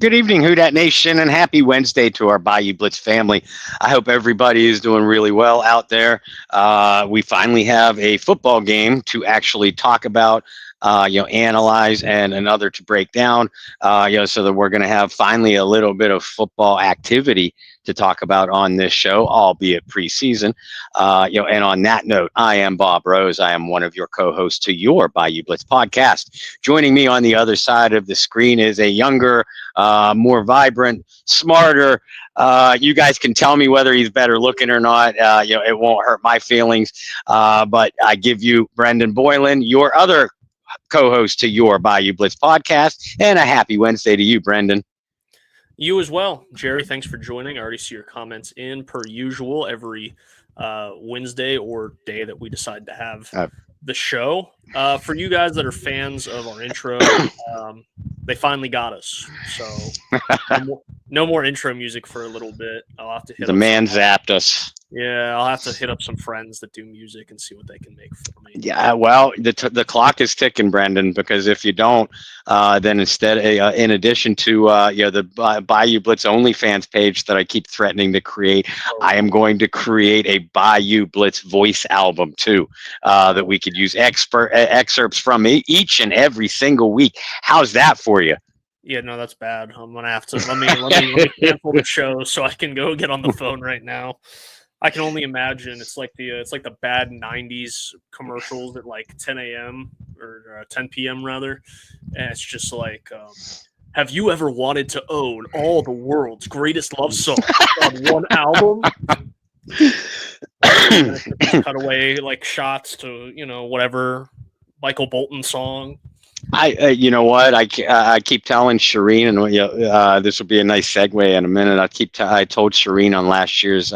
Good evening, Who Dat Nation, and happy Wednesday to our Bayou Blitz family. I hope everybody is doing really well out there. We finally have a football game to actually talk about, analyze, and another to break down, so that we're going to have finally a little bit of football activity to talk about on this show, albeit preseason. And on that note, I am Bob Rose. I am one of your co-hosts to your Bayou Blitz podcast. Joining me on the other side of the screen is a younger, more vibrant, smarter. You guys can tell me whether he's better looking or not. It won't hurt my feelings. But I give you Brendan Boylan, your other co-host to your Bayou Blitz podcast, and a happy Wednesday to you, Brendan. You as well, Jerry. Thanks for joining. I already see your comments in per usual every Wednesday or day that we decide to have the show. For you guys that are fans of our intro, they finally got us. So no more intro music for a little bit. I'll have to hit the man zapped us. Yeah, I'll have to hit up some friends that do music and see what they can make for me. Yeah, well, the clock is ticking, Brendan, because if you don't, then instead, in addition to the Bayou Blitz OnlyFans page that I keep threatening to create, I am going to create a Bayou Blitz voice album too, that we could use excerpts from each and every single week. How's that for you? Yeah, no, that's bad. I'm gonna have to let me cancel the show so I can go get on the phone right now. I can only imagine it's like the bad '90s commercials at like 10 a.m. or 10 p.m. rather, and it's just like, have you ever wanted to own all the world's greatest love songs on one album? Cut away like shots to whatever Michael Bolton song. You know what? I keep telling Shireen, and this will be a nice segue in a minute. I told Shireen on last year's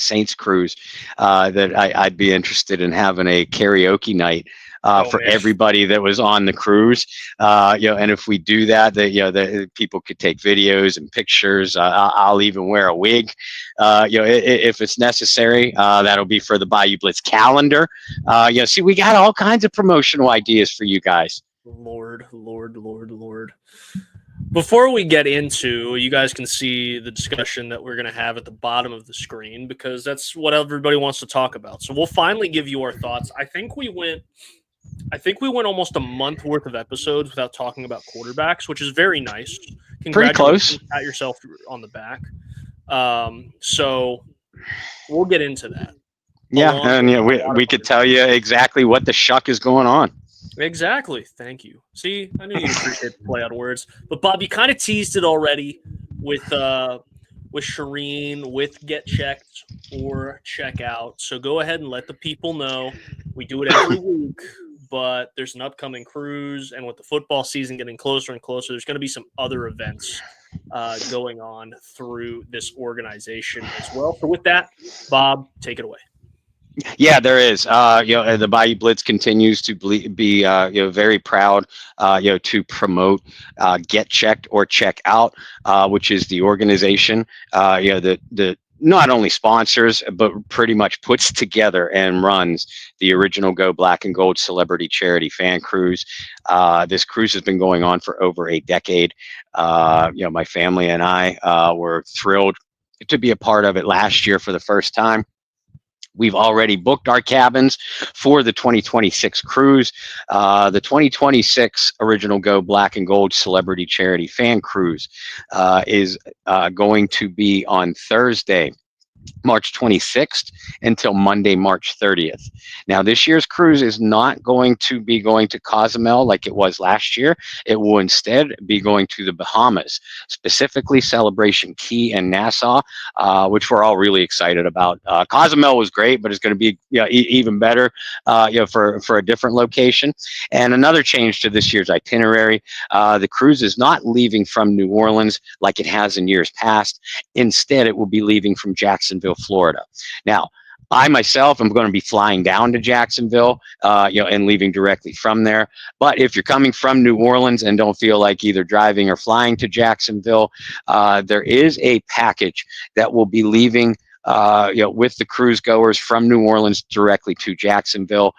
Saints cruise that I'd be interested in having a karaoke night for everybody that was on the cruise. And if we do that, the people could take videos and pictures. I'll even wear a wig, if it's necessary. That'll be for the Bayou Blitz calendar. See, we got all kinds of promotional ideas for you guys. Lord. Before we get into, you guys can see the discussion that we're going to have at the bottom of the screen because that's what everybody wants to talk about. So we'll finally give you our thoughts. I think we went almost a month worth of episodes without talking about quarterbacks, which is very nice. Pretty close. Pat yourself on the back. So we'll get into that. We could tell you exactly what the shuck is going on. Exactly. Thank you. See, I knew you'd appreciate the play on words. But Bob, you kind of teased it already with Shireen, with get checked or check out. So go ahead and let the people know. We do it every week, but there's an upcoming cruise, and with the football season getting closer and closer, there's going to be some other events going on through this organization as well. So with that, Bob, take it away. Yeah, there is. The Bayou Blitz continues to be very proud, to promote Get Checked or Check Out, which is the organization, that not only sponsors but pretty much puts together and runs the original Go Black and Gold Celebrity Charity Fan Cruise. This cruise has been going on for over a decade. My family and I were thrilled to be a part of it last year for the first time. We've already booked our cabins for the 2026 cruise. The 2026 original Go Black and Gold Celebrity Charity Fan Cruise is going to be on Thursday, March 26th until Monday, March 30th. Now, this year's cruise is not going to be going to Cozumel like it was last year. It will instead be going to the Bahamas, specifically Celebration Key and Nassau, which we're all really excited about. Cozumel was great, but it's going to be even better for a different location. And another change to this year's itinerary, the cruise is not leaving from New Orleans like it has in years past. Instead, it will be leaving from Jacksonville, Florida. Now, I myself am going to be flying down to Jacksonville, and leaving directly from there. But if you're coming from New Orleans and don't feel like either driving or flying to Jacksonville, there is a package that will be leaving with the cruise goers from New Orleans directly to Jacksonville.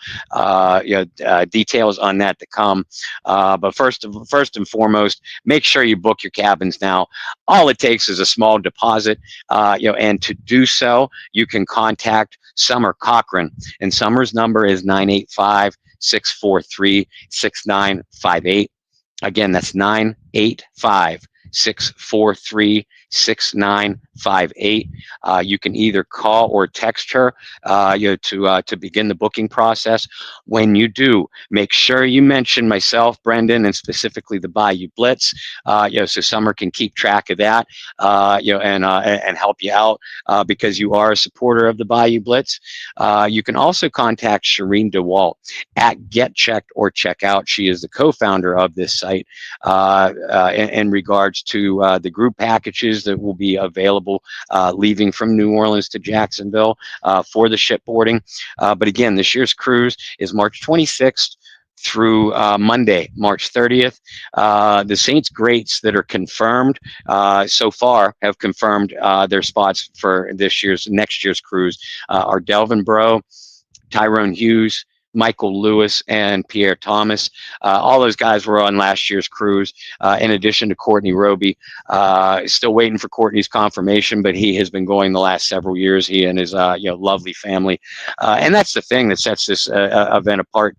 Details on that to come. But first and foremost, make sure you book your cabins now. All it takes is a small deposit, and to do so, you can contact Summer Cochran, and Summer's number is 985-643-6958. Again, that's 985-643-6958. You can either call or text her, to begin the booking process. When you do, make sure you mention myself, Brendan, and specifically the Bayou Blitz, so Summer can keep track of that, and help you out, because you are a supporter of the Bayou Blitz. You can also contact Shireen DeWalt at Get Checked or Check Out. She is the co-founder of this site, in regards to the group packages that will be available leaving from New Orleans to Jacksonville for the shipboarding. But again, this year's cruise is March 26th through Monday, March 30th. The Saints greats that are confirmed so far have confirmed their spots for next year's cruise are Delvin Breaux, Tyrone Hughes, Michael Lewis, and Pierre Thomas. All those guys were on last year's cruise, in addition to Courtney Roby. Still waiting for Courtney's confirmation, but he has been going the last several years, he and his lovely family. And that's the thing that sets this event apart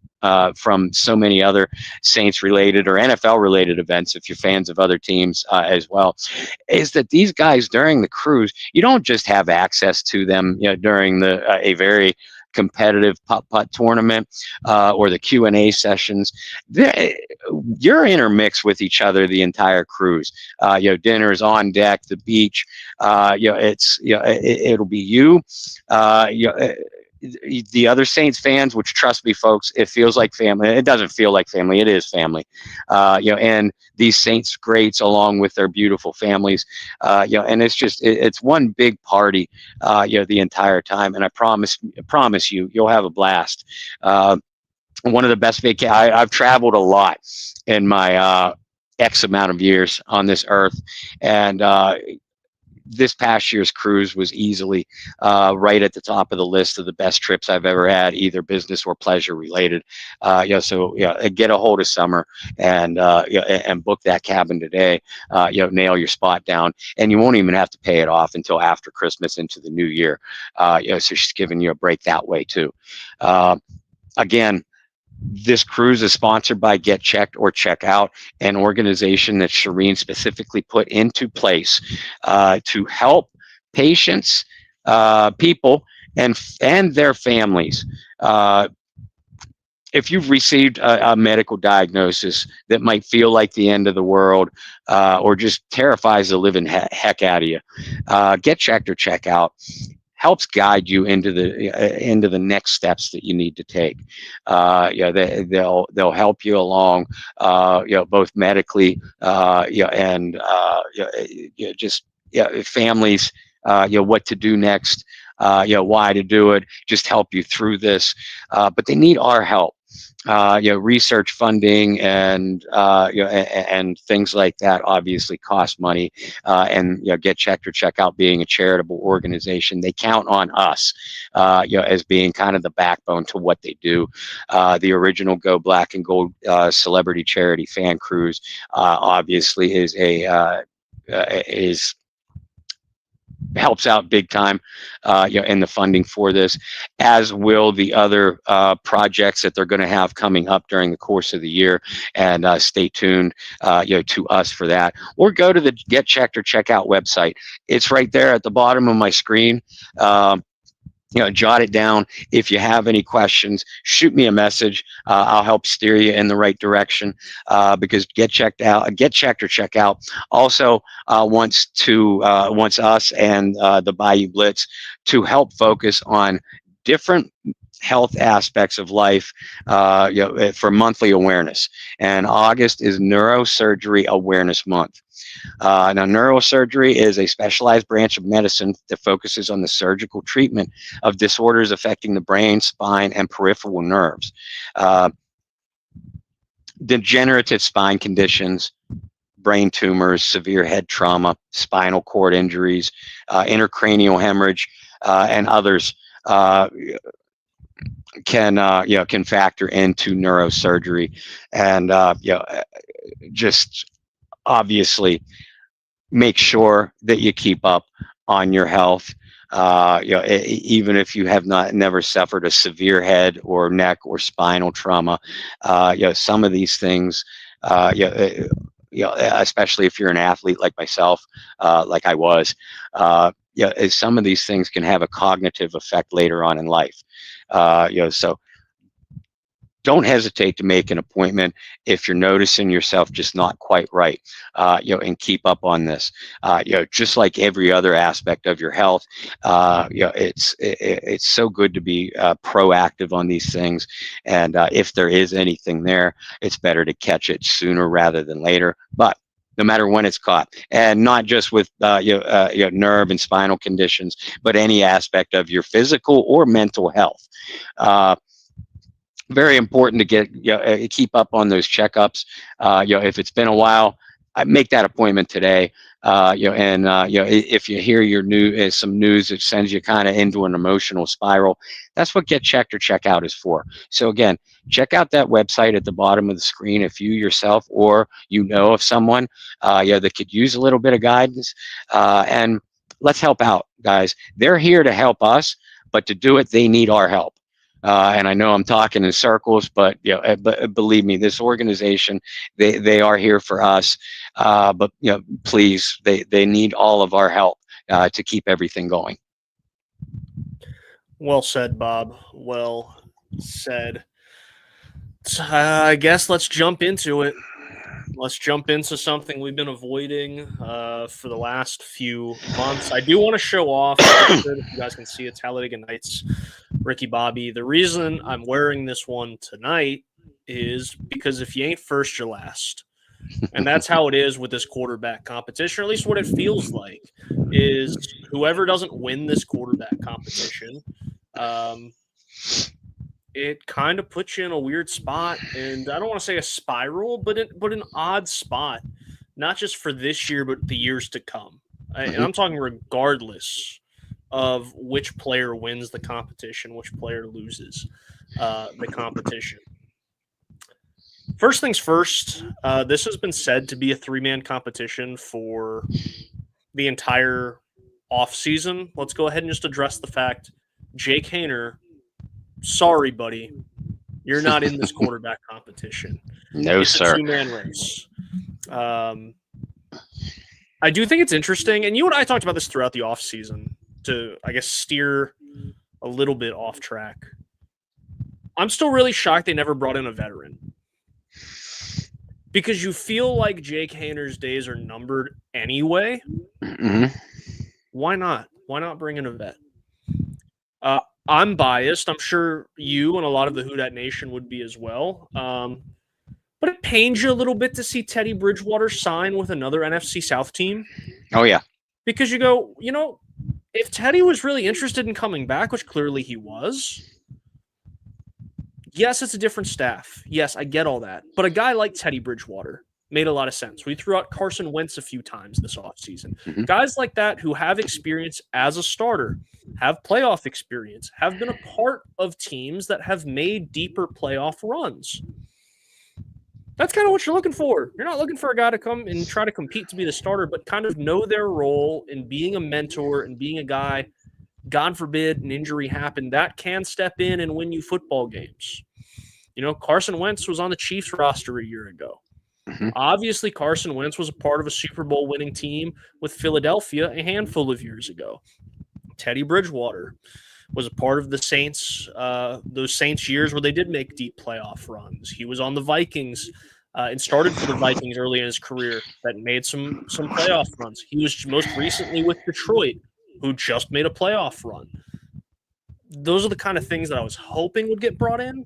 from so many other Saints-related or NFL-related events, if you're fans of other teams as well, is that these guys during the cruise, you don't just have access to them during a very competitive putt-putt tournament or the Q&A sessions. You're intermixed with each other the entire cruise. Dinners on deck, the beach. It'll be you. The other Saints fans, which, trust me, folks, it feels like family. It doesn't feel like family. It is family. And these Saints greats, along with their beautiful families, and it's one big party, the entire time. And I promise you, you'll have a blast. One of the best I've traveled a lot in my X amount of years on this earth, and this past year's cruise was easily right at the top of the list of the best trips I've ever had, either business or pleasure related. So get a hold of Summer and book that cabin today. Nail your spot down, and you won't even have to pay it off until after Christmas into the new year. So she's giving you a break that way too. Again, this cruise is sponsored by Get Checked or Check Out, an organization that Shireen specifically put into place to help patients, people, and their families. If you've received a medical diagnosis that might feel like the end of the world, or just terrifies the living heck out of you, Get Checked or Check Out helps guide you into the next steps that you need to take. They'll help you along, both medically, and families, what to do next, why to do it, just help you through this. But they need our help. Research funding and things like that obviously cost money. And Get Checked or Check Out being a charitable organization, they count on us, as being kind of the backbone to what they do. The original Go Black and Gold celebrity charity fan cruise obviously helps out big time, in the funding for this, as will the other projects that they're going to have coming up during the course of the year. And stay tuned, to us for that. Or go to the Get Checked or Check Out website. It's right there at the bottom of my screen. Jot it down. If you have any questions, shoot me a message. I'll help steer you in the right direction, because Get Checked or Check Out also wants us and the Bayou Blitz to help focus on different health aspects of life, for monthly awareness. And August is Neurosurgery Awareness Month. Now, neurosurgery is a specialized branch of medicine that focuses on the surgical treatment of disorders affecting the brain, spine, and peripheral nerves. Degenerative spine conditions, brain tumors, severe head trauma, spinal cord injuries, intracranial hemorrhage, and others can factor into neurosurgery, and just obviously make sure that you keep up on your health. Even if you have never suffered a severe head or neck or spinal trauma, some of these things, especially if you're an athlete like myself, like I was, some of these things can have a cognitive effect later on in life. So don't hesitate to make an appointment if you're noticing yourself just not quite right, and keep up on this. Just like every other aspect of your health, it's so good to be proactive on these things. And if there is anything there, it's better to catch it sooner rather than later. But no matter when it's caught, and not just with nerve and spinal conditions, but any aspect of your physical or mental health. Very important to keep up on those checkups. If it's been a while, I make that appointment today. If you hear some news that sends you kind of into an emotional spiral, that's what Get Checked or Check Out is for. So again, check out that website at the bottom of the screen if you yourself or you know of someone that could use a little bit of guidance. And let's help out, guys. They're here to help us, but to do it, they need our help. And I know I'm talking in circles, but believe me, this organization, they are here for us. But please, they need all of our help to keep everything going. Well said, Bob. Well said. I guess let's jump into it. Let's jump into something we've been avoiding for the last few months. I do want to show off, if you guys can see it, Talladega Nights, Ricky Bobby. The reason I'm wearing this one tonight is because if you ain't first, you're last. And that's how it is with this quarterback competition, or at least what it feels like, is whoever doesn't win this quarterback competition, it kind of puts you in a weird spot, and I don't want to say a spiral, but an odd spot, not just for this year, but the years to come. And I'm talking regardless of which player wins the competition, which player loses the competition. First things first, this has been said to be a three-man competition for the entire offseason. Let's go ahead and just address the fact, Jake Haener, sorry, buddy, you're not in this quarterback competition. No, it's sir. A two-man race. I do think it's interesting, and you and I talked about this throughout the offseason to, I guess, steer a little bit off track. I'm still really shocked they never brought in a veteran, because you feel like Jake Haener's days are numbered anyway. Mm-hmm. Why not? Why not bring in a vet? I'm biased. I'm sure you and a lot of the Who Dat Nation would be as well. But it pains you a little bit to see Teddy Bridgewater sign with another NFC South team. Oh, yeah. Because you go, if Teddy was really interested in coming back, which clearly he was, yes, it's a different staff. Yes, I get all that. But a guy like Teddy Bridgewater made a lot of sense. We threw out Carson Wentz a few times this offseason. Mm-hmm. Guys like that who have experience as a starter, have playoff experience, have been a part of teams that have made deeper playoff runs. That's kind of what you're looking for. You're not looking for a guy to come and try to compete to be the starter, but kind of know their role in being a mentor and being a guy, God forbid an injury happened, that can step in and win you football games. Carson Wentz was on the Chiefs roster a year ago. Mm-hmm. Obviously, Carson Wentz was a part of a Super Bowl winning team with Philadelphia a handful of years ago. Teddy Bridgewater was a part of the Saints, those Saints years where they did make deep playoff runs. He was on the Vikings and started for the Vikings early in his career that made some playoff runs. He was most recently with Detroit, who just made a playoff run. Those are the kind of things that I was hoping would get brought in,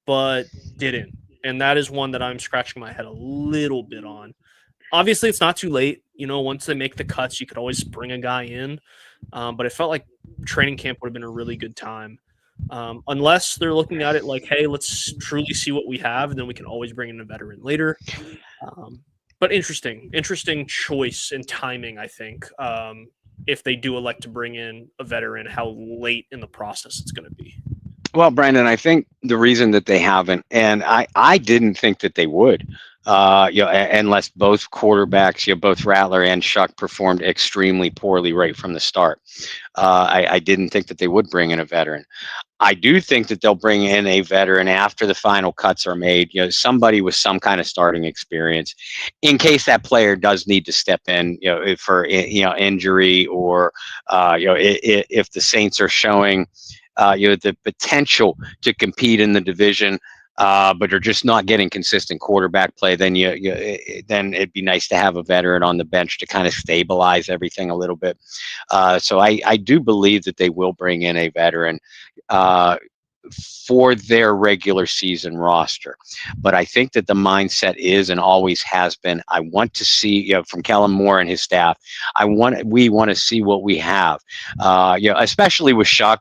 but didn't. And that is one that I'm scratching my head a little bit on. Obviously, it's not too late. Once they make the cuts, you could always bring a guy in. But it felt like training camp would have been a really good time. Unless they're looking at it like, hey, let's truly see what we have, and then we can always bring in a veteran later. But interesting choice and timing, I think. if they do elect to bring in a veteran, how late in the process it's going to be. Well, Brandon, I think the reason that they haven't, and I didn't think that they would, unless both quarterbacks, both Rattler and Shough performed extremely poorly right from the start. I didn't think that they would bring in a veteran. I do think that they'll bring in a veteran after the final cuts are made, somebody with some kind of starting experience in case that player does need to step in, for, injury or, if the Saints are showing, the potential to compete in the division, but are just not getting consistent quarterback play, then then it'd be nice to have a veteran on the bench to kind of stabilize everything a little bit. So I do believe that they will bring in a veteran for their regular season roster. But I think that the mindset is and always has been, I want to see, from Kellen Moore and his staff, we want to see what we have. Especially with Shough,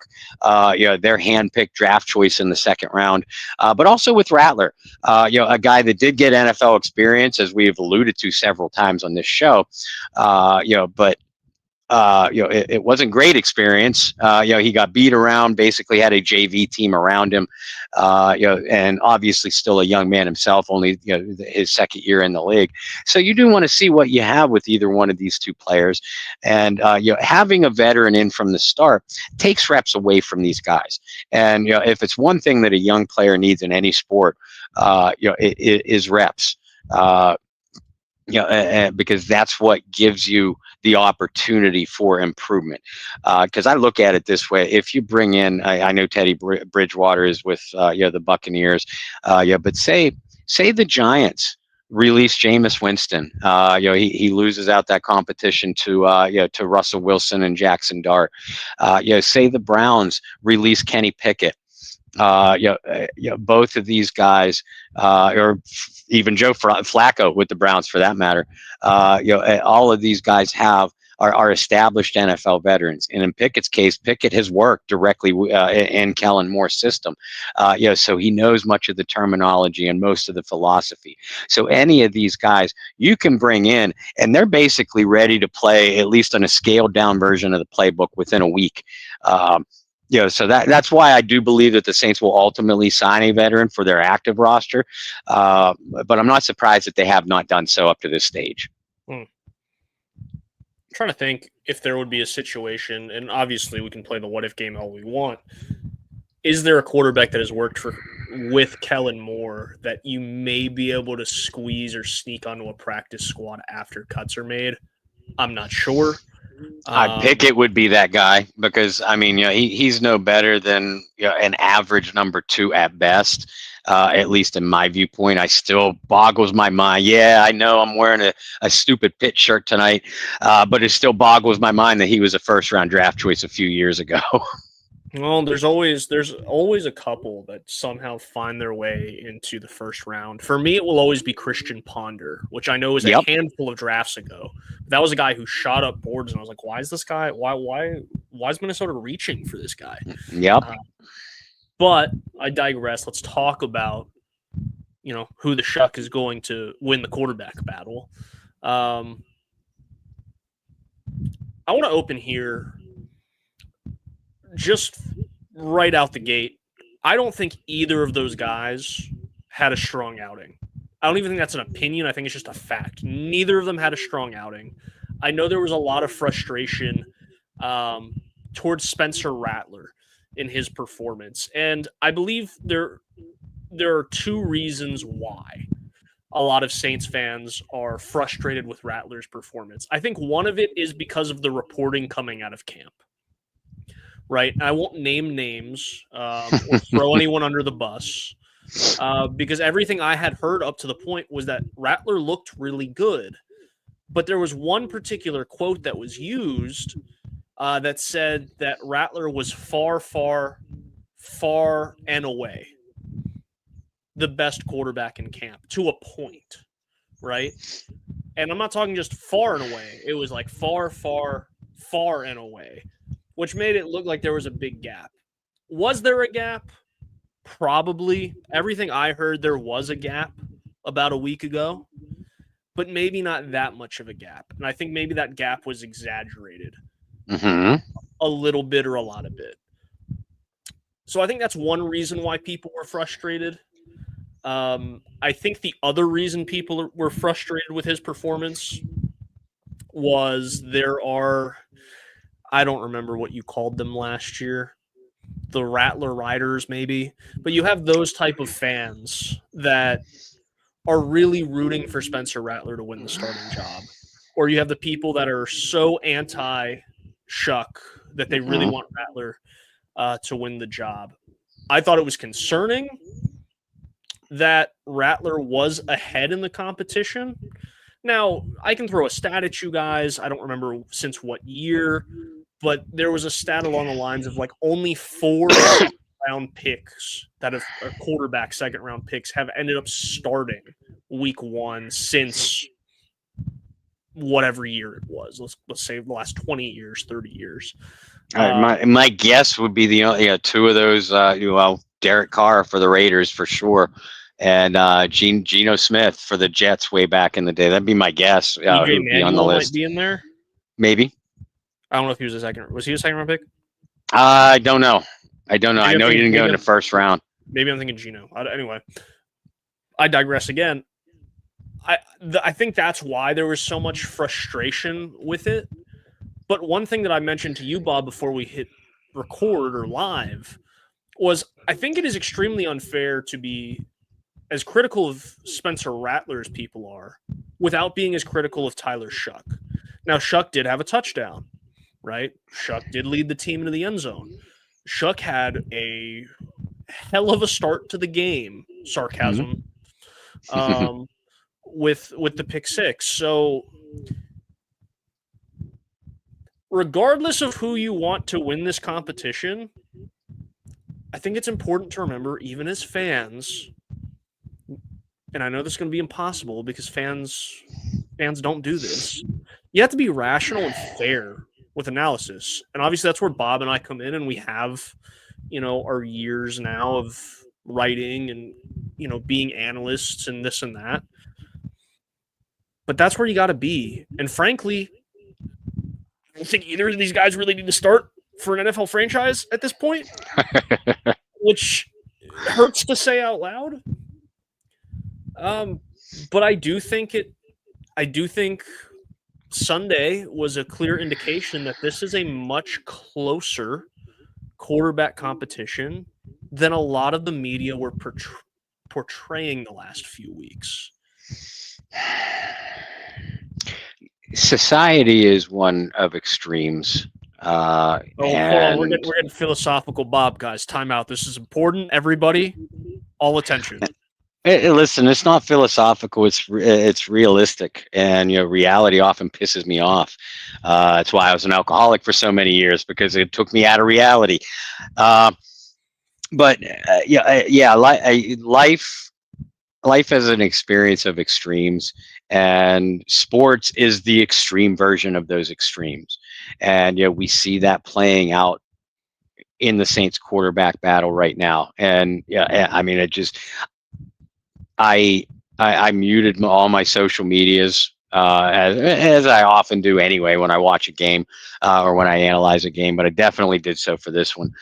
their handpicked draft choice in the second round, but also with Rattler, a guy that did get NFL experience, as we've alluded to several times on this show, but it wasn't great experience. He got beat around, basically had a JV team around him, and obviously still a young man himself, only, his second year in the league. So you do want to see what you have with either one of these two players. And, having a veteran in from the start takes reps away from these guys. And, if it's one thing that a young player needs in any sport, it is reps. Because that's what gives you the opportunity for improvement. Because I look at it this way: if you bring in, I know Teddy Bridgewater is with the Buccaneers, but say the Giants release Jameis Winston, he loses out that competition to Russell Wilson and Jackson Dart. Say the Browns release Kenny Pickett. Both of these guys, or even Joe Flacco with the Browns for that matter, all of these guys are established NFL veterans. And in Pickett's case, Pickett has worked directly in Kellen Moore's system, so he knows much of the terminology and most of the philosophy. So any of these guys you can bring in, and they're basically ready to play, at least on a scaled down version of the playbook, within a week. So that's why I do believe that the Saints will ultimately sign a veteran for their active roster. But I'm not surprised that they have not done so up to this stage. I'm trying to think if there would be a situation, and obviously we can play the what if game all we want. Is there a quarterback that has worked with Kellen Moore that you may be able to squeeze or sneak onto a practice squad after cuts are made? I'm not sure. Pickett would be that guy, because he's no better than an average number 2 at best, at least in my viewpoint. I still boggles my mind. Yeah, I know I'm wearing a stupid Pitt shirt tonight, but it still boggles my mind that he was a first round draft choice a few years ago. Well, there's always a couple that somehow find their way into the first round. For me, it will always be Christian Ponder, which I know is a handful of drafts ago. That was a guy who shot up boards, and I was like, "Why is this guy? Why is Minnesota reaching for this guy?" Yep. But I digress. Let's talk about who the Shough is going to win the quarterback battle. I want to open here. Just right out the gate, I don't think either of those guys had a strong outing. I don't even think that's an opinion. I think it's just a fact. Neither of them had a strong outing. I know there was a lot of frustration towards Spencer Rattler in his performance. And I believe there are two reasons why a lot of Saints fans are frustrated with Rattler's performance. I think one of it is because of the reporting coming out of camp. Right. I won't name names or throw anyone under the bus because everything I had heard up to the point was that Rattler looked really good. But there was one particular quote that was used that said that Rattler was far, far, far and away the best quarterback in camp, to a point. Right. And I'm not talking just far and away. It was like far, far, far and away, which made it look like there was a big gap. Was there a gap? Probably. Everything I heard, there was a gap about a week ago, but maybe not that much of a gap. And I think maybe that gap was exaggerated. Mm-hmm. a little bit or a lot of bit. So I think that's one reason why people were frustrated. I think the other reason people were frustrated with his performance was I don't remember what you called them last year, the Rattler Riders maybe, but you have those type of fans that are really rooting for Spencer Rattler to win the starting job. Or you have the people that are so anti Shough that they really want Rattler to win the job. I thought it was concerning that Rattler was ahead in the competition. Now, I can throw a stat at you guys. I don't remember since what year, but there was a stat along the lines of like only 4 round picks that have quarterback second round picks have ended up starting week 1 since whatever year it was. Let's say the last 20 years, 30 years. My guess would be the 2 of those. Derek Carr for the Raiders for sure, and Geno Smith for the Jets way back in the day. That'd be my guess. Who would be on the list? Might be in there. Maybe. I don't know if he was a second. Was he a second round pick? I don't know. I know he didn't go in the first round. Maybe I'm thinking Geno. Anyway, I digress again. I think that's why there was so much frustration with it. But one thing that I mentioned to you, Bob, before we hit record or live was I think it is extremely unfair to be as critical of Spencer Rattler as people are without being as critical of Tyler Shough. Now, Shough did have a touchdown, right? Shough did lead the team into the end zone. Shough had a hell of a start to the game, sarcasm, with the pick 6. So regardless of who you want to win this competition, I think it's important to remember, even as fans, and I know this is going to be impossible because fans don't do this, you have to be rational and fair with analysis. And obviously that's where Bob and I come in, and we have, our years now of writing and, being analysts and this and that. But that's where you got to be. And frankly, I don't think either of these guys really need to start for an NFL franchise at this point, which hurts to say out loud. But I do think Sunday was a clear indication that this is a much closer quarterback competition than a lot of the media were portraying the last few weeks. Society is one of extremes. Hold on. We're getting philosophical, Bob, guys. Time out. This is important. Everybody, all attention. Hey, listen, it's not philosophical. It's realistic, and reality often pisses me off. That's why I was an alcoholic for so many years, because it took me out of reality. Life is an experience of extremes, and sports is the extreme version of those extremes. And we see that playing out in the Saints quarterback battle right now. And I mean, I muted all my social medias, as I often do anyway when I watch a game or when I analyze a game, but I definitely did so for this one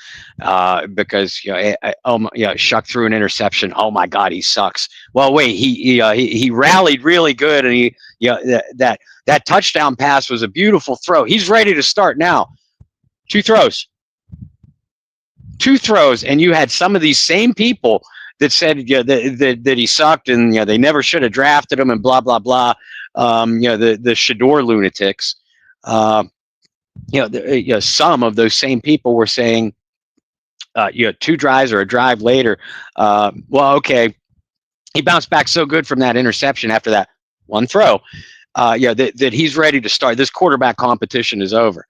because Shough threw an interception. Oh my God, he sucks. Well, wait, he rallied really good, and that touchdown pass was a beautiful throw. He's ready to start now. Two throws, and you had some of these same people that said that he sucked, and they never should have drafted him, and blah blah blah. The Shador lunatics. Some of those same people were saying, 2 drives or a drive later. Okay, he bounced back so good from that interception after that one throw. That he's ready to start. This quarterback competition is over.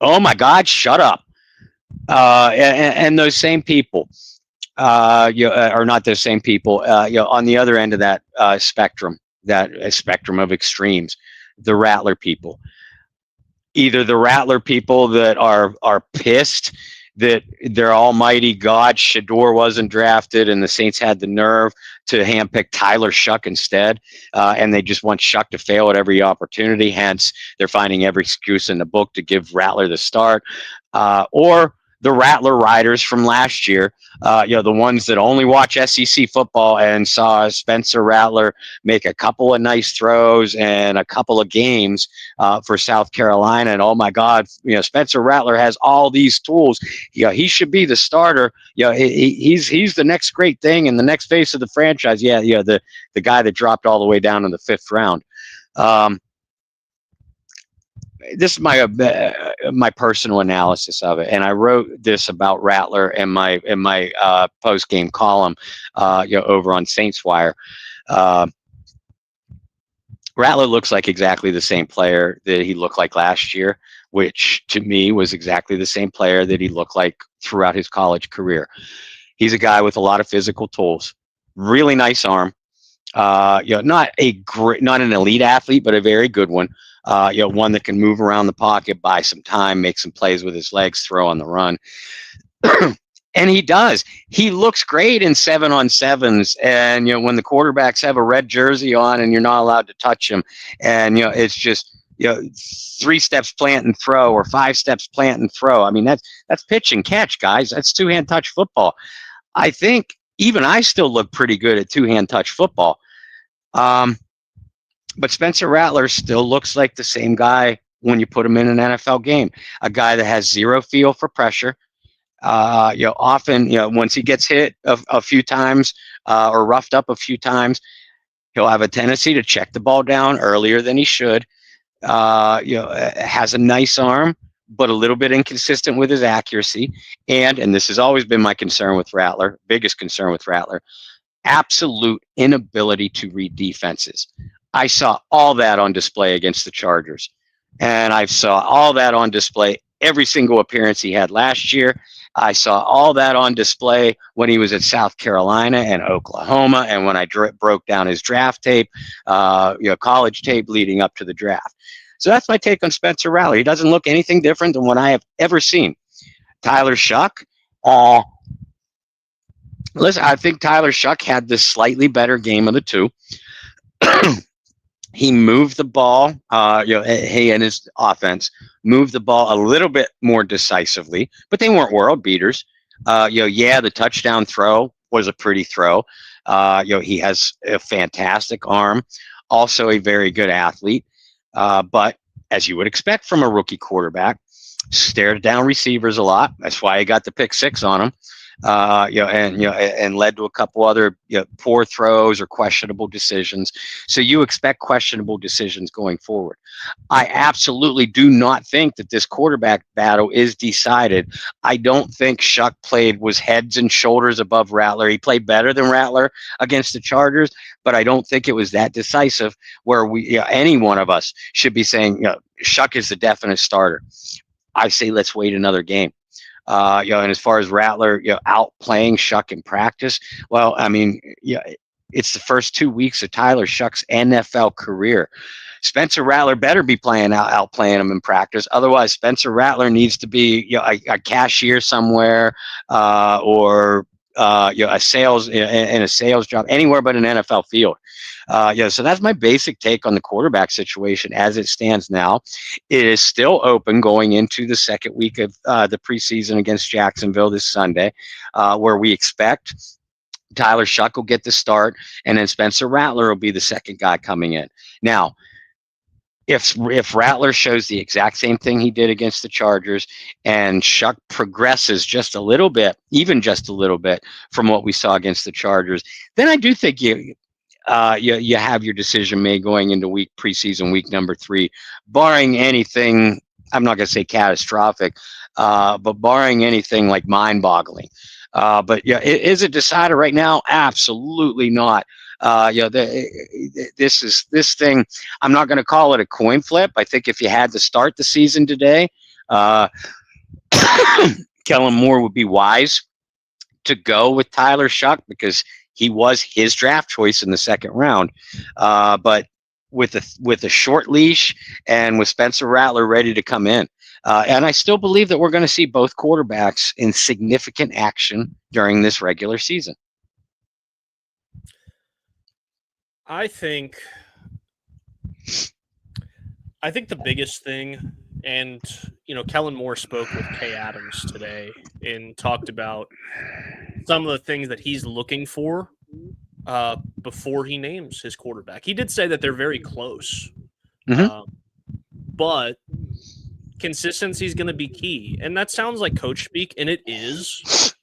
Oh my God, shut up. And those same people. Are not those same people, on the other end of that spectrum, spectrum of extremes, the Rattler people. Either the Rattler people that are pissed that their almighty God, Shador, wasn't drafted, and the Saints had the nerve to handpick Tyler Shough instead, and they just want Shough to fail at every opportunity. Hence, they're finding every excuse in the book to give Rattler the start, or the Rattler riders from last year, the ones that only watch SEC football and saw Spencer Rattler make a couple of nice throws and a couple of games for South Carolina. And oh my God, Spencer Rattler has all these tools. He should be the starter. He's the next great thing and the next face of the franchise. The guy that dropped all the way down in the 5th round. This is my personal analysis of it, and I wrote this about Rattler in my post game column, over on Saints Wire. Rattler looks like exactly the same player that he looked like last year, which to me was exactly the same player that he looked like throughout his college career. He's a guy with a lot of physical tools, really nice arm. Not an elite athlete, but a very good one. One that can move around the pocket, buy some time, make some plays with his legs, throw on the run. And he does. He looks great in 7-on-7s. And, when the quarterbacks have a red jersey on and you're not allowed to touch him. And, it's just, 3 steps plant and throw, or 5 steps plant and throw. I mean, that's pitch and catch, guys. That's 2-hand touch football. I think even I still look pretty good at 2-hand touch football. But Spencer Rattler still looks like the same guy when you put him in an NFL game, a guy that has zero feel for pressure. Often, once he gets hit a few times or roughed up a few times, he'll have a tendency to check the ball down earlier than he should. Has a nice arm, but a little bit inconsistent with his accuracy. And this has always been my concern with Rattler, biggest concern with Rattler, absolute inability to read defenses. I saw all that on display against the Chargers, and I saw all that on display every single appearance he had last year. I saw all that on display when he was at South Carolina and Oklahoma, and when I broke down his draft tape, college tape leading up to the draft. So that's my take on Spencer Rattler. He doesn't look anything different than what I have ever seen. Tyler Shough, listen, I think Tyler Shough had the slightly better game of the two. He moved the ball, he and his offense moved the ball a little bit more decisively, but they weren't world beaters. The touchdown throw was a pretty throw. He has a fantastic arm, also a very good athlete. But as you would expect from a rookie quarterback, stared down receivers a lot. That's why he got the pick 6 on him. And led to a couple other poor throws or questionable decisions. So you expect questionable decisions going forward. I absolutely do not think that this quarterback battle is decided. I don't think Shough was heads and shoulders above Rattler. He played better than Rattler against the Chargers, but I don't think it was that decisive where any one of us should be saying, Shough is the definite starter. I say let's wait another game. And as far as Rattler, outplaying Shough in practice, well, I mean, it's the first 2 weeks of Tyler Shough's NFL career. Spencer Rattler better be outplaying him in practice. Otherwise, Spencer Rattler needs to be a cashier somewhere or a sales in a sales job anywhere but an NFL field. So that's my basic take on the quarterback situation as it stands now. It is still open going into the second week of the preseason against Jacksonville this Sunday, where we expect Tyler Shough will get the start, and then Spencer Rattler will be the second guy coming in. Now, if Rattler shows the exact same thing he did against the Chargers and Shough progresses just a little bit, even just a little bit from what we saw against the Chargers, then I do think you have your decision made going into preseason week number 3, barring anything, I'm not going to say catastrophic, but barring anything like mind-boggling. But is it decided right now? Absolutely not. This thing, I'm not going to call it a coin flip. I think if you had to start the season today, Kellen Moore would be wise to go with Tyler Shough because he was his draft choice in the second round. But with a short leash and with Spencer Rattler ready to come in, And I still believe that we're going to see both quarterbacks in significant action during this regular season. I think the biggest thing, and Kellen Moore spoke with Kay Adams today and talked about some of the things that he's looking for before he names his quarterback. He did say that they're very close, but consistency is going to be key. And that sounds like coach speak, and it is.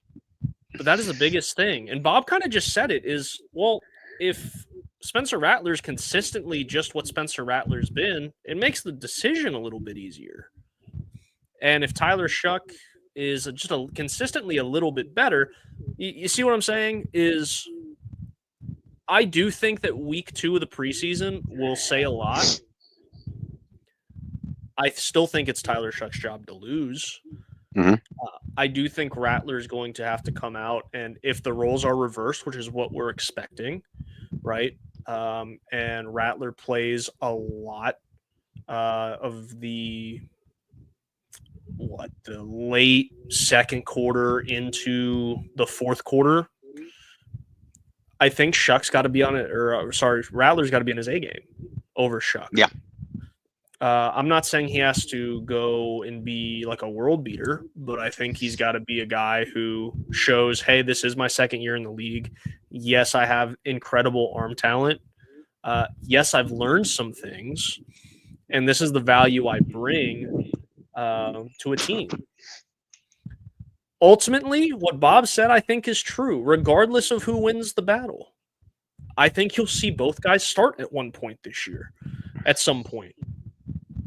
But that is the biggest thing. And Bob kind of just said it is, well, if Spencer Rattler's consistently just what Spencer Rattler's been, it makes the decision a little bit easier. And if Tyler Shough is just consistently a little bit better, you see what I'm saying? Is I do think that week 2 of the preseason will say a lot. I still think it's Tyler Shough's job to lose. I do think Rattler is going to have to come out, and if the roles are reversed, which is what we're expecting, right? And Rattler plays a lot of the late second quarter into the fourth quarter. I think Shough's got to be on it, Rattler's got to be in his A game over Shough. Yeah. I'm not saying he has to go and be like a world beater, but I think he's got to be a guy who shows, hey, this is my second year in the league. Yes, I have incredible arm talent. Yes, I've learned some things, and this is the value I bring to a team. Ultimately, what Bob said, I think, is true, regardless of who wins the battle. I think you'll see both guys start at one point this year, at some point.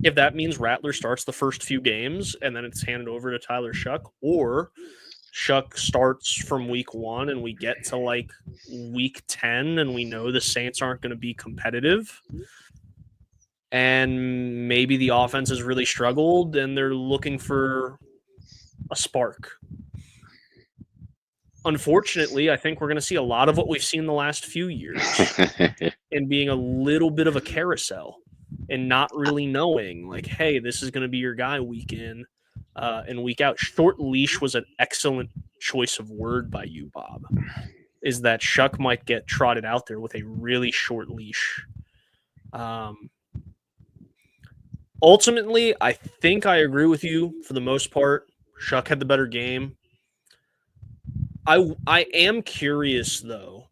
If that means Rattler starts the first few games and then it's handed over to Tyler Shough, or Shough starts from week 1 and we get to like week 10 and we know the Saints aren't going to be competitive and maybe the offense has really struggled and they're looking for a spark. Unfortunately, I think we're going to see a lot of what we've seen the last few years and being a little bit of a carousel. And not really knowing, like, hey, this is going to be your guy week in and week out. Short leash was an excellent choice of word by you, Bob, is that Shough might get trotted out there with a really short leash. Ultimately, I think I agree with you for the most part. Shough had the better game. I am curious, though,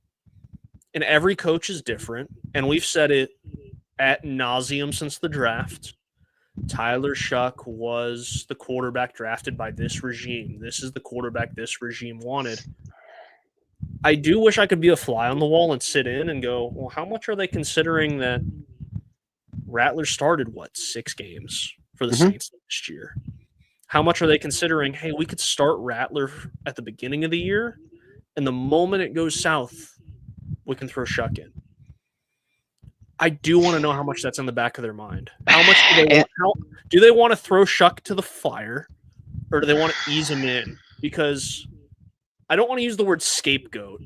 and every coach is different, and we've said it ad nauseum since the draft. Tyler Shough was the quarterback drafted by this regime. This is the quarterback this regime wanted. I do wish I could be a fly on the wall and sit in and go, well, how much are they considering that Rattler started, 6 games for the Saints last year? How much are they considering, hey, we could start Rattler at the beginning of the year, and the moment it goes south, we can throw Shough in? I do want to know how much that's in the back of their mind. How much do they want to throw Shough to the fire, or do they want to ease him in? Because I don't want to use the word scapegoat,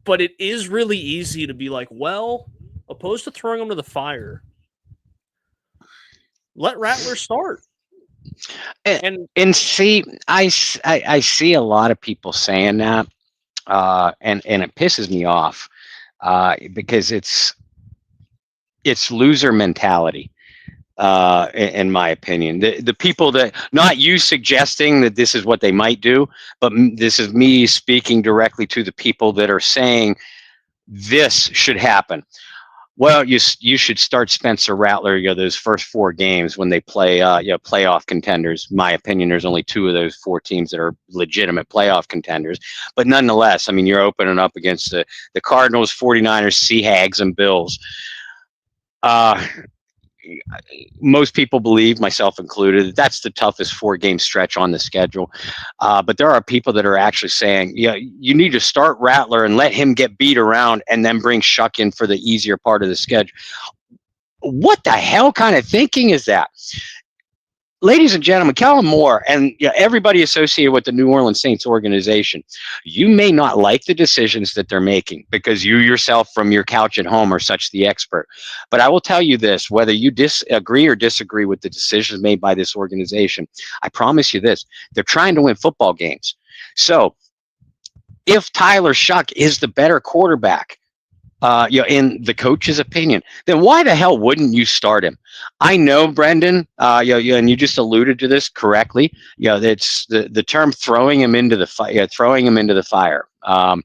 but it is really easy to be like, well, opposed to throwing him to the fire, let Rattler start. And see, I see a lot of people saying that, and it pisses me off. Because it's loser mentality, in my opinion. The people that, not you suggesting that this is what they might do, but this is me speaking directly to the people that are saying this should happen. Well, you should start Spencer Rattler, those first 4 games when they play, playoff contenders. My opinion, there's only 2 of those 4 teams that are legitimate playoff contenders. But nonetheless, I mean, you're opening up against the Cardinals, 49ers, Seahags, and Bills. Most people believe, myself included, that's the toughest 4-game stretch on the schedule. But there are people that are actually saying, you need to start Rattler and let him get beat around and then bring Shough in for the easier part of the schedule. What the hell kind of thinking is that? ladies and gentlemen, Kellen Moore and everybody associated with the New Orleans Saints organization, you may not like the decisions that they're making because you yourself from your couch at home are such the expert. But I will tell you this, whether you agree or disagree with the decisions made by this organization, I promise you this, they're trying to win football games. So if Tyler Shough is the better quarterback, in the coach's opinion, then why the hell wouldn't you start him? I know, Brendan, and you just alluded to this correctly. It's the term throwing him into the fire. Throwing him into the fire. And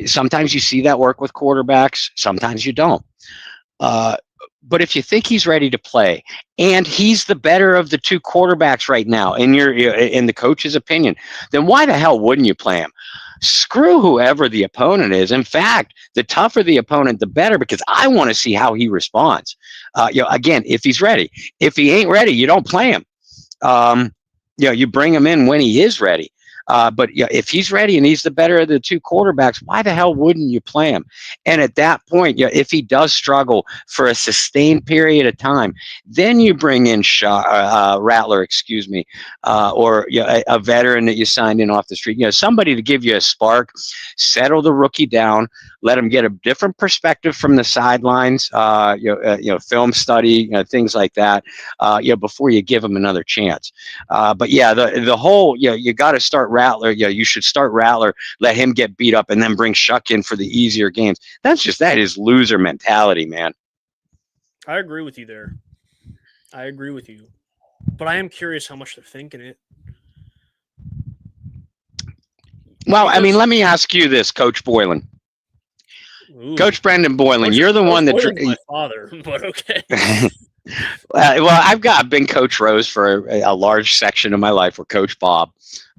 sometimes you see that work with quarterbacks. Sometimes you don't. But if you think he's ready to play, and he's the better of the two quarterbacks right now, in the coach's opinion, then why the hell wouldn't you play him? Screw whoever the opponent is. In fact, the tougher the opponent, the better, because I want to see how he responds. Again, if he's ready. If he ain't ready, you don't play him. You bring him in when he is ready. But if he's ready and he's the better of the two quarterbacks, why the hell wouldn't you play him? And at that point, if he does struggle for a sustained period of time, then you bring in Rattler, or a veteran that you signed in off the street. Somebody to give you a spark, settle the rookie down, let him get a different perspective from the sidelines, film study, things like that, before you give him another chance. But the whole, you got to start Rattler. You should start Rattler, let him get beat up, and then bring Shough in for the easier games. That is loser mentality, man. I agree with you there. I agree with you. But I am curious how much they're thinking it. Well, I mean, let me ask you this, Coach Boylan. Ooh. Coach Brendan Boylan, you're the one that my father, but okay. Well, I've been Coach Rose for a large section of my life, or Coach Bob.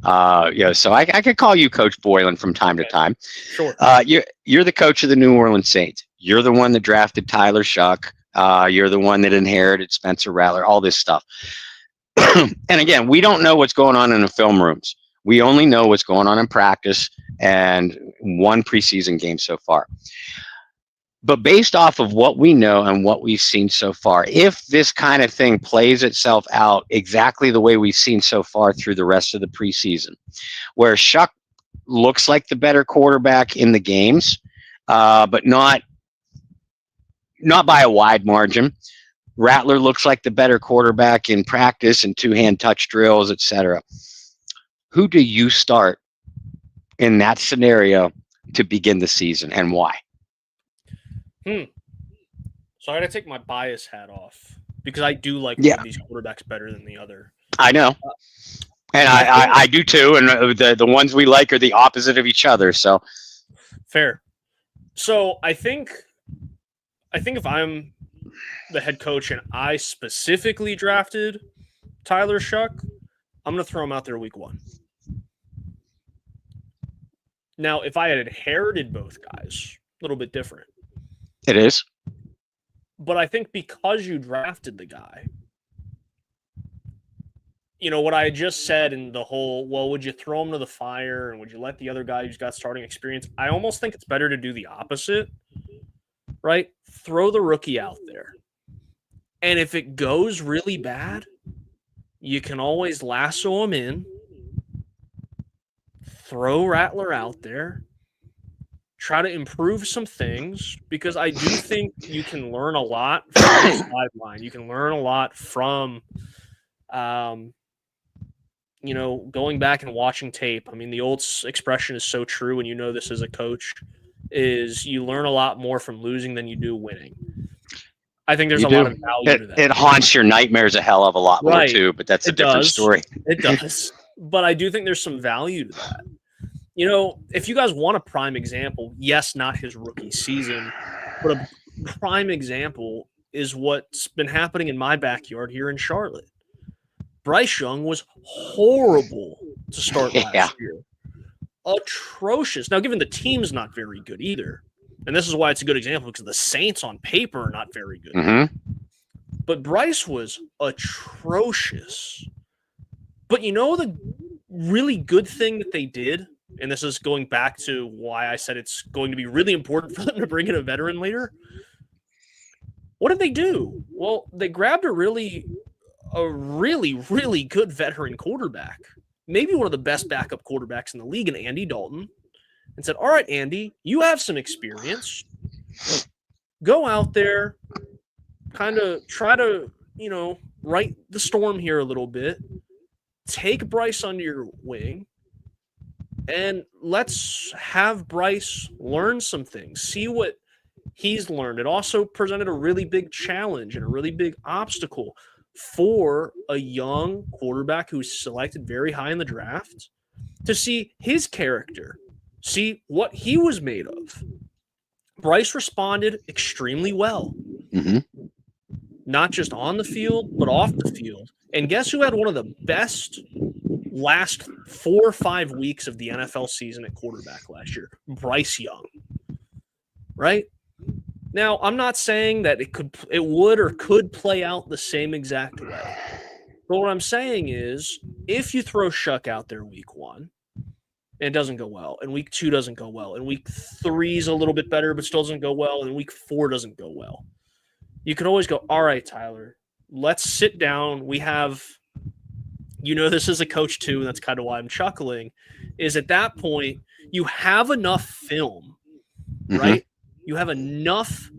So I could call you Coach Boylan from time to time. Sure. You're the coach of the New Orleans Saints. You're the one that drafted Tyler Shough. You're the one that inherited Spencer Rattler. All this stuff. And again, we don't know what's going on in the film rooms. We only know what's going on in practice and one preseason game so far. But based off of what we know and what we've seen so far, if this kind of thing plays itself out exactly the way we've seen so far through the rest of the preseason, where Shough looks like the better quarterback in the games, but not by a wide margin. Rattler looks like the better quarterback in practice and two-hand touch drills, etc. Who do you start in that scenario to begin the season, and why? So I got to take my bias hat off because I do like one of these quarterbacks better than the other. I know. And I do too. And the ones we like are the opposite of each other. So fair. So I think if I'm the head coach and I specifically drafted Tyler Shough, I'm going to throw him out there week 1. Now, if I had inherited both guys, a little bit different. It is. But I think because you drafted the guy, what I just said in the whole, well, would you throw him to the fire and would you let the other guy who's got starting experience? I almost think it's better to do the opposite, right? Throw the rookie out there. And if it goes really bad, you can always lasso him in, throw Rattler out there, try to improve some things, because I do think you can learn a lot from the sideline. You can learn a lot from, going back and watching tape. I mean, the old expression is so true, and you know this as a coach, is you learn a lot more from losing than you do winning. I think there's a lot of value to that. It haunts your nightmares a hell of a lot more, too, but that's a different story. It does. But I do think there's some value to that. If you guys want a prime example, yes, not his rookie season, but a prime example is what's been happening in my backyard here in Charlotte. Bryce Young was horrible to start last year. Atrocious. Now, given the team's not very good either, and this is why it's a good example, because the Saints on paper are not very good. Mm-hmm. But Bryce was atrocious. But the really good thing that they did, and this is going back to why I said it's going to be really important for them to bring in a veteran later. What did they do? Well, they grabbed a really, really good veteran quarterback, maybe one of the best backup quarterbacks in the league, in Andy Dalton, and said, all right, Andy, you have some experience. Go out there, kind of try to, right the storm here a little bit. Take Bryce under your wing, and let's have Bryce learn some things, see what he's learned. It also presented a really big challenge and a really big obstacle for a young quarterback who's selected very high in the draft to see his character, see what he was made of. Bryce responded extremely well, not just on the field, but off the field. And guess who had one of the best last 4 or 5 weeks of the NFL season at quarterback last year? Bryce Young, right? Now, I'm not saying that it would or could play out the same exact way. But what I'm saying is, if you throw Shough out there week 1, and it doesn't go well, and week 2 doesn't go well, and week 3 is a little bit better but still doesn't go well, and week 4 doesn't go well, you could always go, all right, Tyler, let's sit down. We have, this is a coach too, and that's kind of why I'm chuckling, is at that point, you have enough film, right? You have enough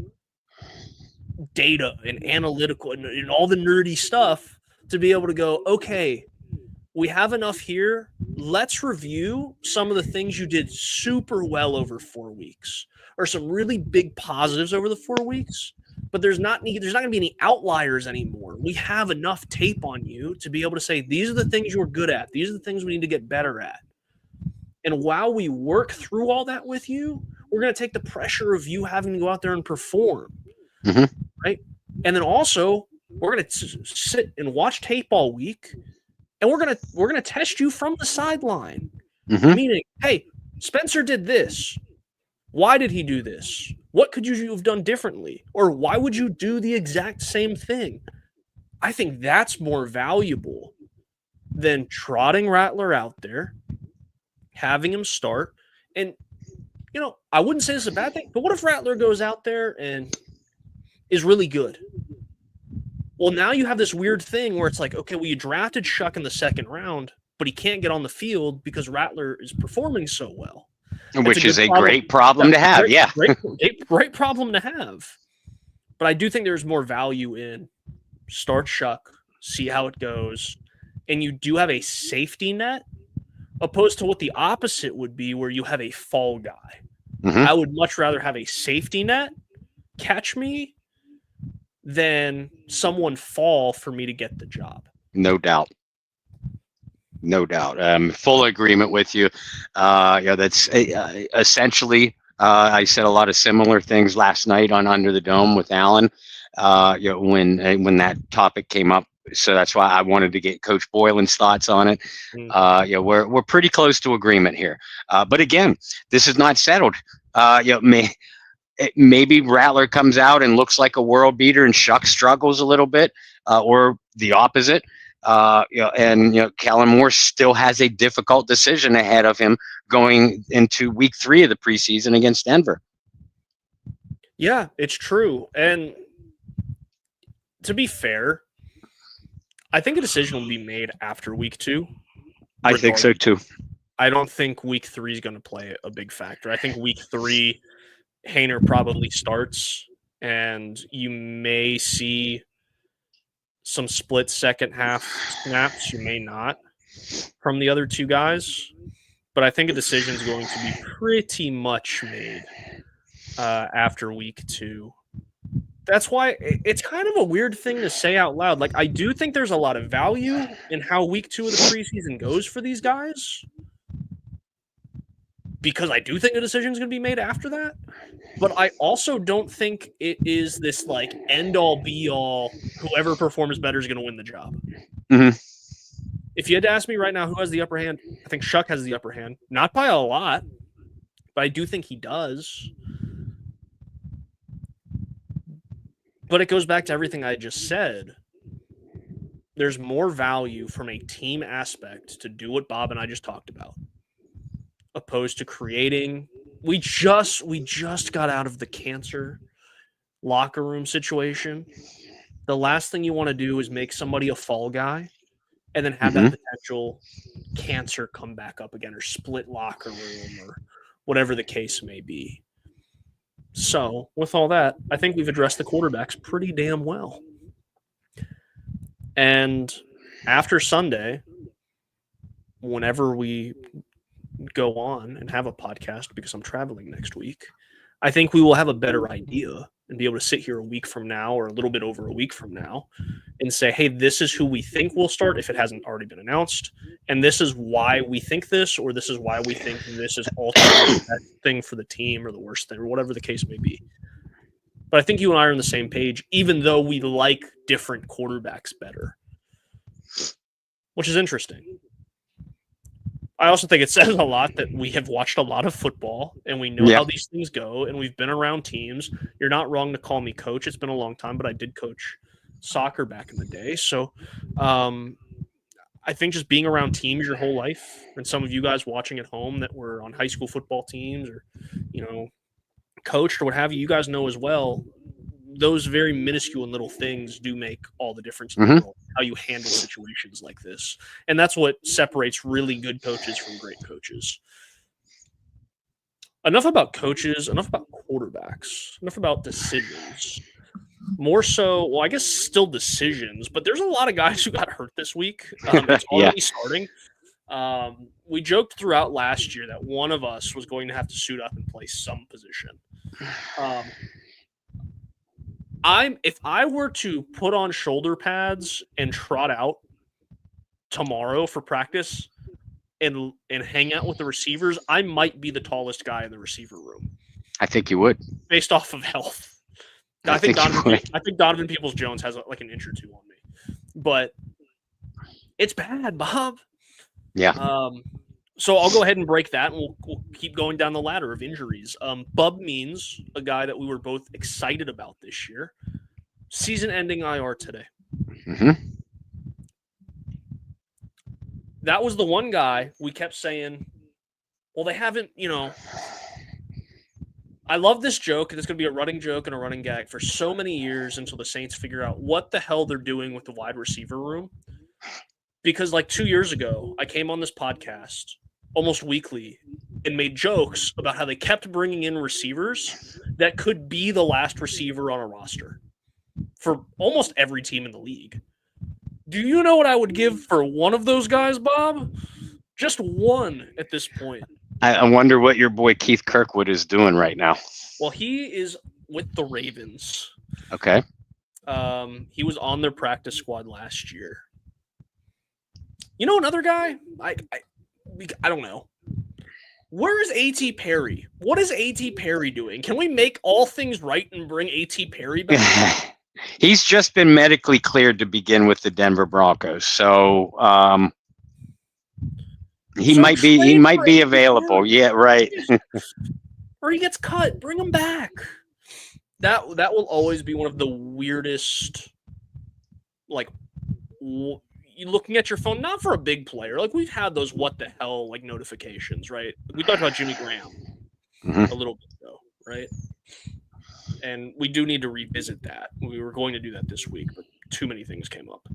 data and analytical and all the nerdy stuff to be able to go, okay, we have enough here. Let's review some of the things you did super well over 4 weeks, or some really big positives over the 4 weeks. But there's not going to be any outliers anymore. We have enough tape on you to be able to say, these are the things you're good at. These are the things we need to get better at. And while we work through all that with you, we're going to take the pressure of you having to go out there and perform, right? And then also, we're going to sit and watch tape all week, and we're going to test you from the sideline. Meaning, hey, Spencer did this. Why did he do this? What could you have done differently? Or why would you do the exact same thing? I think that's more valuable than trotting Rattler out there, having him start. And, I wouldn't say this is a bad thing, but what if Rattler goes out there and is really good? Well, now you have this weird thing where it's like, okay, well, you drafted Shough in the 2nd round, but he can't get on the field because Rattler is performing so well. Which is a great problem to have. Great problem to have. But I do think there's more value in start Shough, see how it goes, and you do have a safety net, opposed to what the opposite would be, where you have a fall guy. I would much rather have a safety net catch me than someone fall for me to get the job. No doubt. Full agreement with you. That's essentially, I said a lot of similar things last night on Under the Dome with Alan, when that topic came up. So that's why I wanted to get Coach Boylan's thoughts on it. We're pretty close to agreement here. But again, this is not settled. Maybe Rattler comes out and looks like a world beater, and Shough struggles a little bit, or the opposite. Kellen Moore still has a difficult decision ahead of him going into week 3 of the preseason against Denver. Yeah, it's true. And to be fair, I think a decision will be made after week 2. I think so too. I don't think week 3 is going to play a big factor. I think week 3, Haener probably starts, and you may see some split second half snaps. You may not from the other 2 guys, but I think a decision is going to be pretty much made after week 2. That's why it's kind of a weird thing to say out loud. Like, I do think there's a lot of value in how week 2 of the preseason goes for these guys, because I do think a decision is going to be made after that. But I also don't think it is this like end all be all. Whoever performs better is going to win the job. If you had to ask me right now who has the upper hand, I think Shough has the upper hand. Not by a lot, but I do think he does. But it goes back to everything I just said. There's more value from a team aspect to do what Bob and I just talked about, opposed to creating. We just got out of the cancer locker room situation, the last thing you want to do is make somebody a fall guy and then have that potential cancer come back up again or split locker room or whatever the case may be. So, with all that, I think we've addressed the quarterbacks pretty damn well. And after Sunday, whenever we go on and have a podcast, because I'm traveling next week, I think we will have a better idea and be able to sit here a week from now or a little bit over a week from now and say, hey, this is who we think will start if it hasn't already been announced. And this is why we think this, or this is why we think this is ultimately the best thing for the team or the worst thing or whatever the case may be. But I think you and I are on the same page, even though we like different quarterbacks better, which is interesting. I also think it says a lot that we have watched a lot of football and we know how these things go and we've been around teams. You're not wrong to call me coach. It's been a long time, but I did coach soccer back in the day. So I think just being around teams your whole life, and some of you guys watching at home that were on high school football teams or, coached or what have you, you guys know as well, those very minuscule and little things do make all the difference in the world, how you handle situations like this. And that's what separates really good coaches from great coaches. Enough about coaches, enough about quarterbacks, enough about decisions. More so, well, I guess still decisions, but there's a lot of guys who got hurt this week. It's already starting. We joked throughout last year that one of us was going to have to suit up and play some position. If I were to put on shoulder pads and trot out tomorrow for practice and hang out with the receivers, I might be the tallest guy in the receiver room. I think you would, based off of health. I think Donovan Peoples-Jones has like an inch or two on me, but it's bad, Bob. Yeah. So I'll go ahead and break that, and we'll keep going down the ladder of injuries. Bub Means, a guy that we were both excited about this year, season-ending IR today. That was the one guy we kept saying, well, they haven't, I love this joke, and it's going to be a running joke and a running gag for so many years until the Saints figure out what the hell they're doing with the wide receiver room. Because like 2 years ago, I came on this podcast almost weekly and made jokes about how they kept bringing in receivers that could be the last receiver on a roster for almost every team in the league. Do you know what I would give for one of those guys, Bob? Just one at this point. I wonder what your boy Keith Kirkwood is doing right now. Well, he is with the Ravens. Okay. He was on their practice squad last year. You know another guy? I don't know. Where is A.T. Perry? What is A.T. Perry doing? Can we make all things right and bring A.T. Perry back? He's just been medically cleared to begin with the Denver Broncos, so he might be available. Yeah, right. Or he gets cut. Bring him back. That will always be one of the weirdest, like, you looking at your phone, not for a big player. Like, we've had those what the hell, like, notifications, right? We talked about Jimmy Graham a little bit ago, right? And we do need to revisit that. We were going to do that this week, but too many things came up.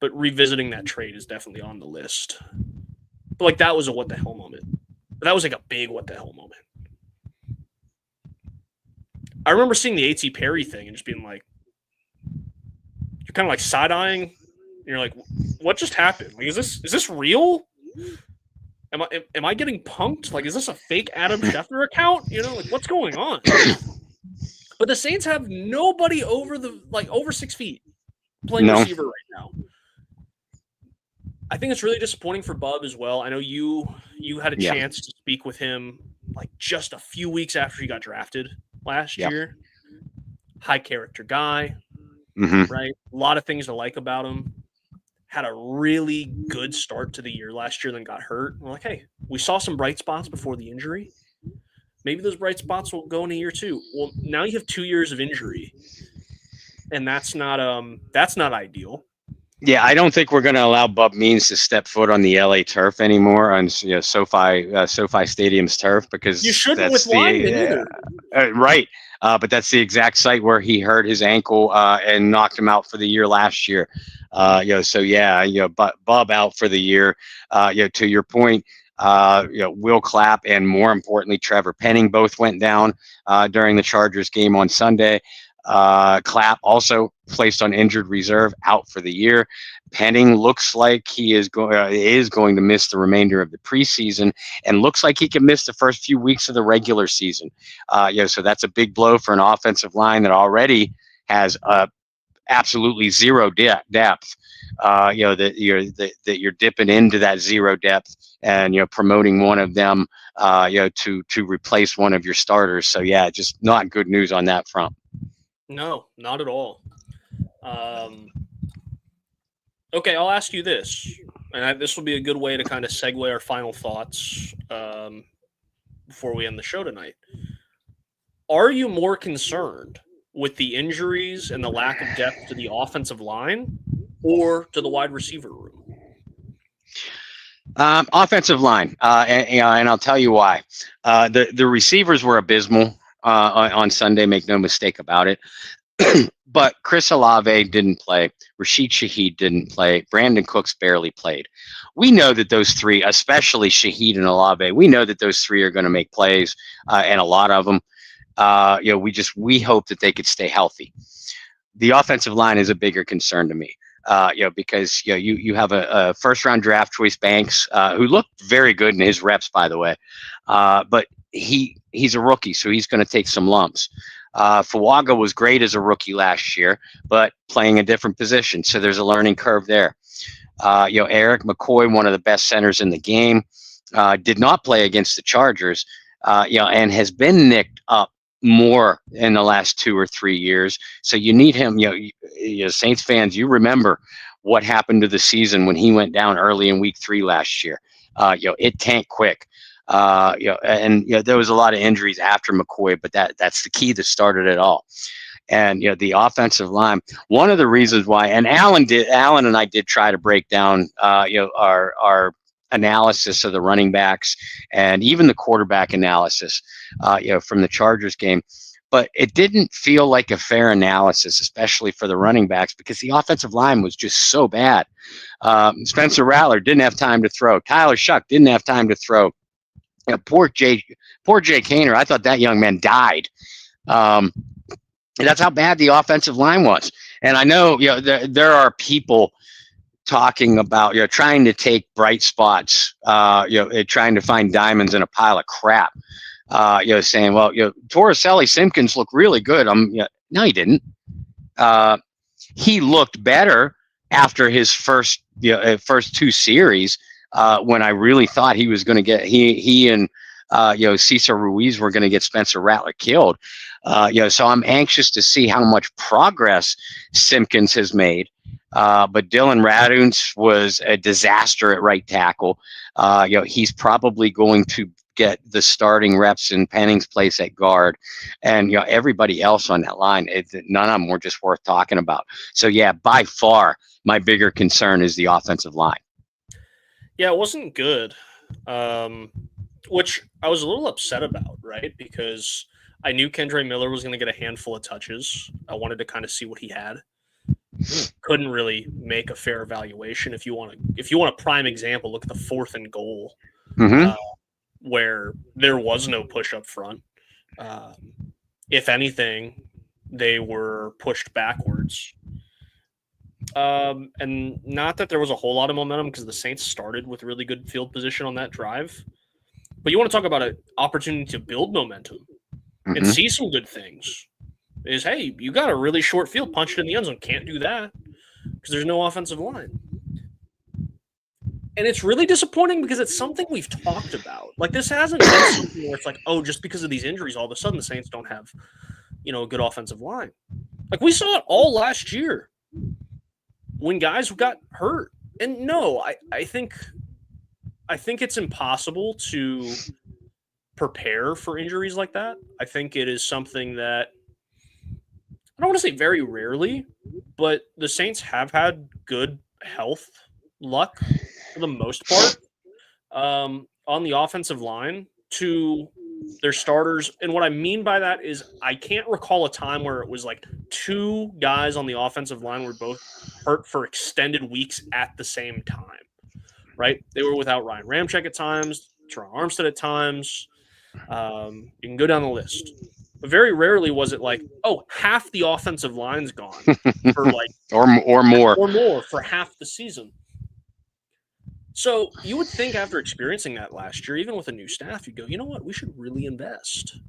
But revisiting that trade is definitely on the list. But, like, that was a what the hell moment. But that was, like, a big what the hell moment. I remember seeing the A.T. Perry thing and just being like, you're kind of, like, side-eyeing. And you're like, what just happened? Like, is this real? Am I getting punked? Like, is this a fake Adam Schefter account? Like, what's going on? But the Saints have nobody over 6 feet playing receiver right now. I think it's really disappointing for Bub as well. I know you had a chance to speak with him like just a few weeks after he got drafted last year. High character guy, right? A lot of things to like about him. Had a really good start to the year last year, then got hurt. We're like, hey, we saw some bright spots before the injury. Maybe those bright spots will go in a year too. Well, now you have 2 years of injury, and that's not ideal. Yeah, I don't think we're going to allow Bub Means to step foot on the LA turf anymore on SoFi Stadium's turf You because shouldn't with that's linemen the either. right. But that's the exact site where he hurt his ankle and knocked him out for the year last year. So yeah, Bub out for the year. To your point, Will Clapp and more importantly Trevor Penning both went down during the Chargers game on Sunday. Clapp also placed on injured reserve, out for the year. Penning looks like he is going to miss the remainder of the preseason, and looks like he can miss the first few weeks of the regular season. So that's a big blow for an offensive line that already has absolutely zero depth. That you're dipping into that zero depth and promoting one of them to replace one of your starters. So yeah, just not good news on that front. No, not at all. Okay, I'll ask you this, and this will be a good way to kind of segue our final thoughts before we end the show tonight. Are you more concerned with the injuries and the lack of depth to the offensive line or to the wide receiver room? Offensive line, and I'll tell you why. The receivers were abysmal on Sunday, make no mistake about it. But Chris Olave didn't play. Rashid Shaheed didn't play. Brandon Cooks barely played. We know that those three, especially Shaheed and Olave, we know that those three are going to make plays, and a lot of them. We hope that they could stay healthy. The offensive line is a bigger concern to me. Because you have a first round draft choice Banks, who looked very good in his reps, by the way, but he's a rookie, so he's going to take some lumps. Fuaga was great as a rookie last year, but playing a different position, so there's a learning curve there. Eric McCoy, one of the best centers in the game, did not play against the Chargers, and has been nicked up more in the last 2 or 3 years. So you need him. Saints fans, you remember what happened to the season when he went down early in week 3 last year. It tanked quick. There was a lot of injuries after McCoy, but that's the key that started it all. And the offensive line. One of the reasons why, and Alan and I did try to break down our analysis of the running backs and even the quarterback analysis, from the Chargers game. But it didn't feel like a fair analysis, especially for the running backs, because the offensive line was just so bad. Spencer Rattler didn't have time to throw. Tyler Shough didn't have time to throw. Poor Jay Kaner. I thought that young man died. That's how bad the offensive line was. And I know there are people talking about trying to take bright spots, trying to find diamonds in a pile of crap. Saying, well, Torricelli Simpkins looked really good. No, he didn't. He looked better after his first 2 series, when I really thought he was going to get he and Cesar Ruiz were going to get Spencer Rattler killed. So I'm anxious to see how much progress Simpkins has made. But Dylan Raduns was a disaster at right tackle. He's probably going to get the starting reps in Penning's place at guard, and everybody else on that line, none of them were just worth talking about. So yeah, by far my bigger concern is the offensive line. Yeah, it wasn't good, which I was a little upset about, right? Because I knew Kendre Miller was going to get a handful of touches. I wanted to kind of see what he had. Couldn't really make a fair evaluation. If you want a prime example, look at the 4th and goal, where there was no push up front. If anything, they were pushed backwards. And not that there was a whole lot of momentum, because the Saints started with really good field position on that drive. But you want to talk about an opportunity to build momentum and see some good things. Is, hey, you got a really short field, punch it in the end zone. Can't do that because there's no offensive line. And it's really disappointing because it's something we've talked about. Like, this hasn't been something where it's like, oh, just because of these injuries, all of a sudden the Saints don't have, a good offensive line. Like, we saw it all last year when guys got hurt. And no, I think it's impossible to prepare for injuries like that. I think it is something that, I don't want to say very rarely, but the Saints have had good health luck for the most part on the offensive line to their starters. And what I mean by that is I can't recall a time where it was like two guys on the offensive line were both hurt for extended weeks at the same time, right? They were without Ryan Ramczyk at times, Teron Armstead at times. You can go down the list. But very rarely was it like, oh, half the offensive line's gone for like or more for half the season. So you would think after experiencing that last year, even with a new staff, you'd go, you know what? We should really invest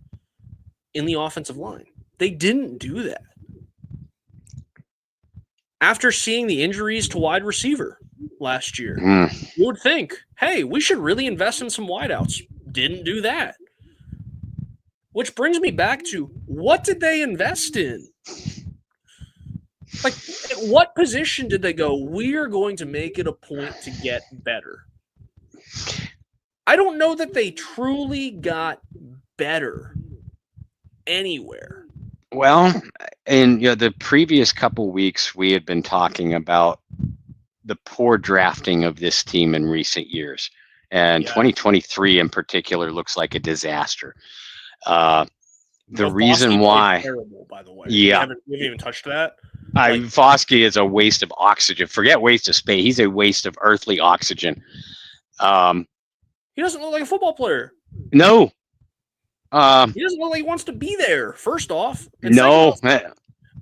in the offensive line. They didn't do that. After seeing the injuries to wide receiver last year, you would think, hey, we should really invest in some wideouts. Didn't do that. Which brings me back to, what did they invest in? Like, at what position did they go, we are going to make it a point to get better? I don't know that they truly got better anywhere. Well, in the previous couple weeks, we had been talking about the poor drafting of this team in recent years. And 2023 in particular looks like a disaster. The reason why, terrible, by the way, we haven't even touched that. Foskey is a waste of oxygen. Forget waste of space. He's a waste of earthly oxygen. He doesn't look like a football player. No. He doesn't look like he wants to be there. First off, no.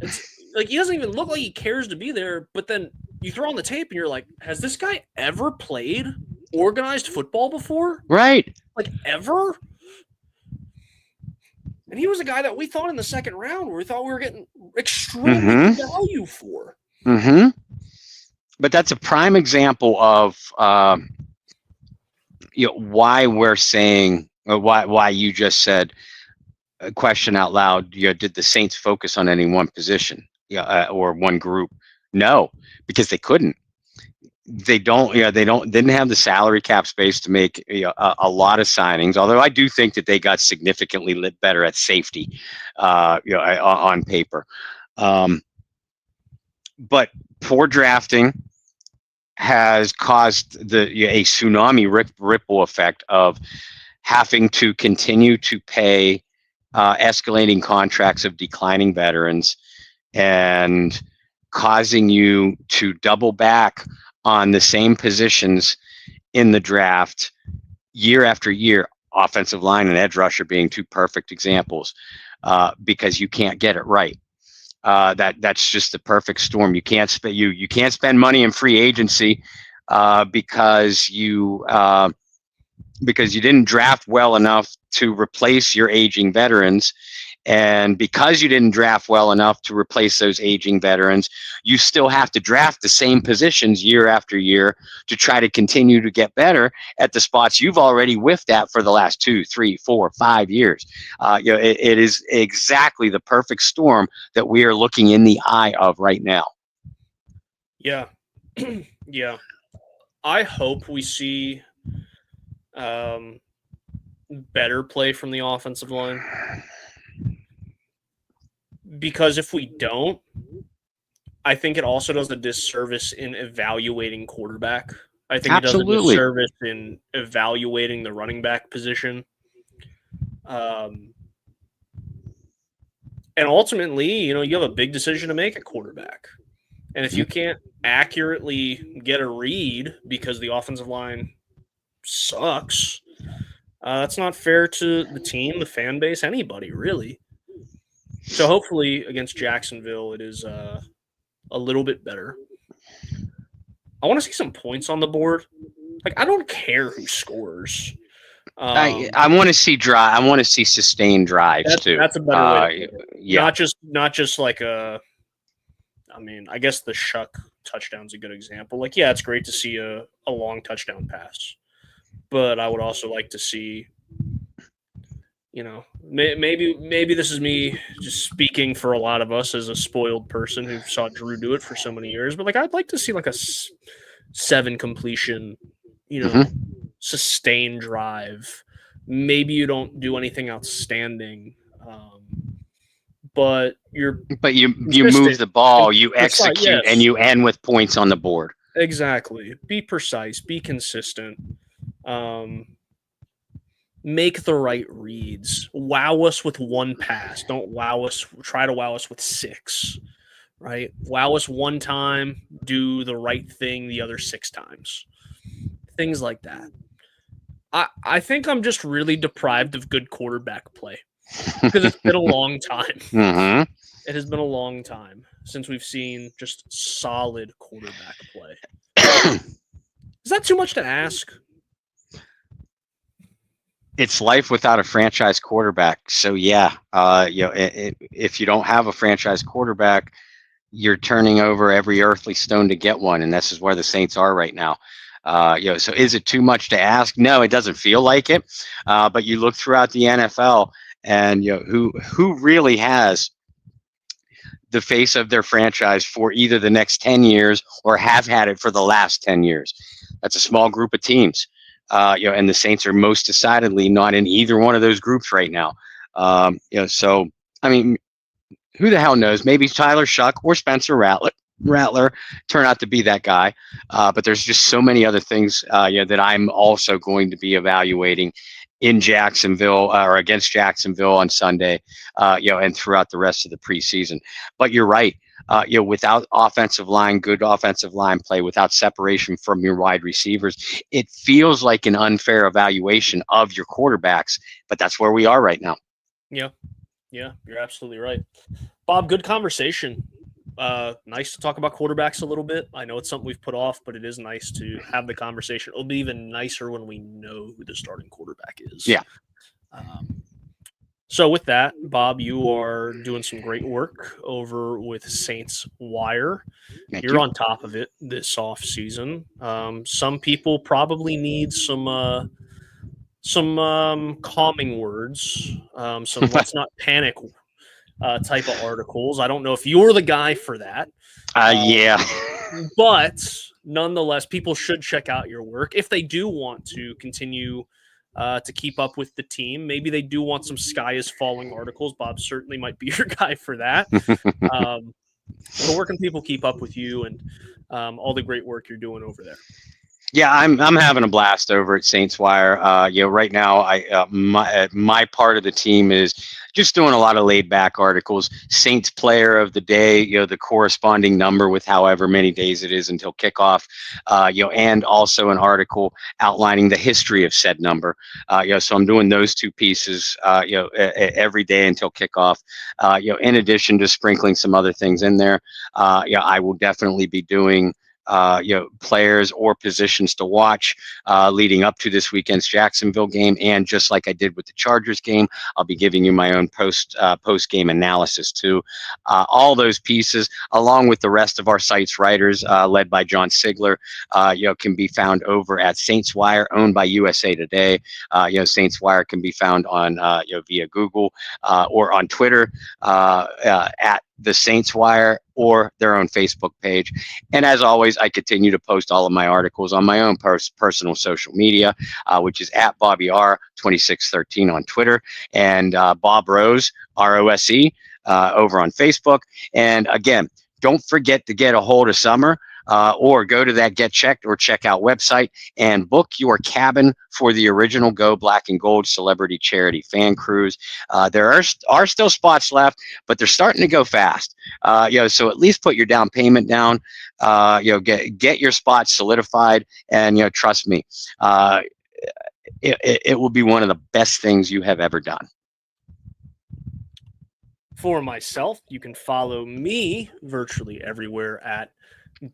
It's like he doesn't even look like he cares to be there. But then you throw on the tape and you're like, has this guy ever played organized football before? Right. Like ever? And he was a guy that we thought in the second round where we thought we were getting extremely good value for. But that's a prime example of why we're saying, or why you just said, a question out loud, did the Saints focus on any one position or one group? No, because they couldn't. They didn't have the salary cap space to make a lot of signings. Although I do think that they got significantly better at safety, on paper. But poor drafting has caused a tsunami ripple effect of having to continue to pay escalating contracts of declining veterans and causing you to double back on the same positions in the draft year after year, offensive line and edge rusher being two perfect examples, because you can't get it right. That's just the perfect storm. You can't spend money in free agency because you didn't draft well enough to replace your aging veterans. And because you didn't draft well enough to replace those aging veterans, you still have to draft the same positions year after year to try to continue to get better at the spots you've already whiffed at for the last 2, 3, 4, 5 years. It is exactly the perfect storm that we are looking in the eye of right now. Yeah. Yeah. I hope we see better play from the offensive line. Because if we don't, I think it also does a disservice in evaluating quarterback. I think Absolutely. It does a disservice in evaluating the running back position. And ultimately, you have a big decision to make at quarterback. And if you can't accurately get a read because the offensive line sucks, that's not fair to the team, the fan base, anybody, really. So hopefully against Jacksonville, it is a little bit better. I want to see some points on the board. Like, I don't care who scores. I want to see drive. I want to see sustained drives too. That's a better way to put it. Yeah. Not just like a. I mean, I guess the Shough touchdown's a good example. Like, yeah, it's great to see a long touchdown pass, but I would also like to see. Maybe this is me just speaking for a lot of us as a spoiled person who saw Drew do it for so many years. But, like, I'd like to see, like, a 7 completion, sustained drive. Maybe you don't do anything outstanding, but you move the ball, you execute, and you end with points on the board. Exactly. Be precise. Be consistent. Make the right reads. Wow us with one pass. Don't try to wow us with 6. Right? Wow us one time, do the right thing the other 6 times. Things like that. I think I'm just really deprived of good quarterback play because it's been a long time. Mm-hmm. It has been a long time since we've seen just solid quarterback play. Is that too much to ask? It's life without a franchise quarterback. So yeah, if you don't have a franchise quarterback, you're turning over every earthly stone to get one, and this is where the Saints are right now. So is it too much to ask? No, it doesn't feel like it. But you look throughout the NFL, and who really has the face of their franchise for either the next 10 years or have had it for the last 10 years. That's a small group of teams. And the Saints are most decidedly not in either one of those groups right now. So, I mean, who the hell knows? Maybe Tyler Shough or Spencer Rattler turn out to be that guy. But there's just so many other things that I'm also going to be evaluating in Jacksonville or against Jacksonville on Sunday, and throughout the rest of the preseason. But you're right. Without good offensive line play, without separation from your wide receivers, it feels like an unfair evaluation of your quarterbacks. But that's where we are right now. Yeah, you're absolutely right. Bob, good conversation. Nice to talk about quarterbacks a little bit. I know it's something we've put off, but it is nice to have the conversation. It'll be even nicer when we know who the starting quarterback is. Yeah. So with that, Bob, you are doing some great work over with Saints Wire. You're on top of it this off season. Some people probably need some calming words, some let's not panic type of articles. I don't know if you're the guy for that. Yeah. But nonetheless, people should check out your work if they do want to continue to keep up with the team. Maybe they do want some sky is falling articles. Bob certainly might be your guy for that. But where can people keep up with you and all the great work you're doing over there? Yeah, I'm having a blast over at Saints Wire. Right now, my part of the team is just doing a lot of laid back articles. Saints player of the day, the corresponding number with however many days it is until kickoff, and also an article outlining the history of said number. So I'm doing those two pieces, every day until kickoff. In addition to sprinkling some other things in there, I will definitely be doing players or positions to watch leading up to this weekend's Jacksonville game. And just like I did with the Chargers game, I'll be giving you my own post game analysis too. All those pieces, along with the rest of our site's writers, led by John Sigler, can be found over at Saints Wire, owned by USA Today. Saints Wire can be found on via Google or on Twitter at the Saints Wire or their own Facebook page. And as always, I continue to post all of my articles on my own personal social media, which is at Bobby R2613 on Twitter, and Bob Rose, ROSE, over on Facebook. And again, don't forget to get a hold of Summer. Or go to that Get Checked or Checkout website and book your cabin for the original Go Black and Gold Celebrity Charity Fan Cruise. There are still spots left, but they're starting to go fast. So at least put your down payment down. Get your spot solidified, and trust me, it will be one of the best things you have ever done. For myself, you can follow me virtually everywhere at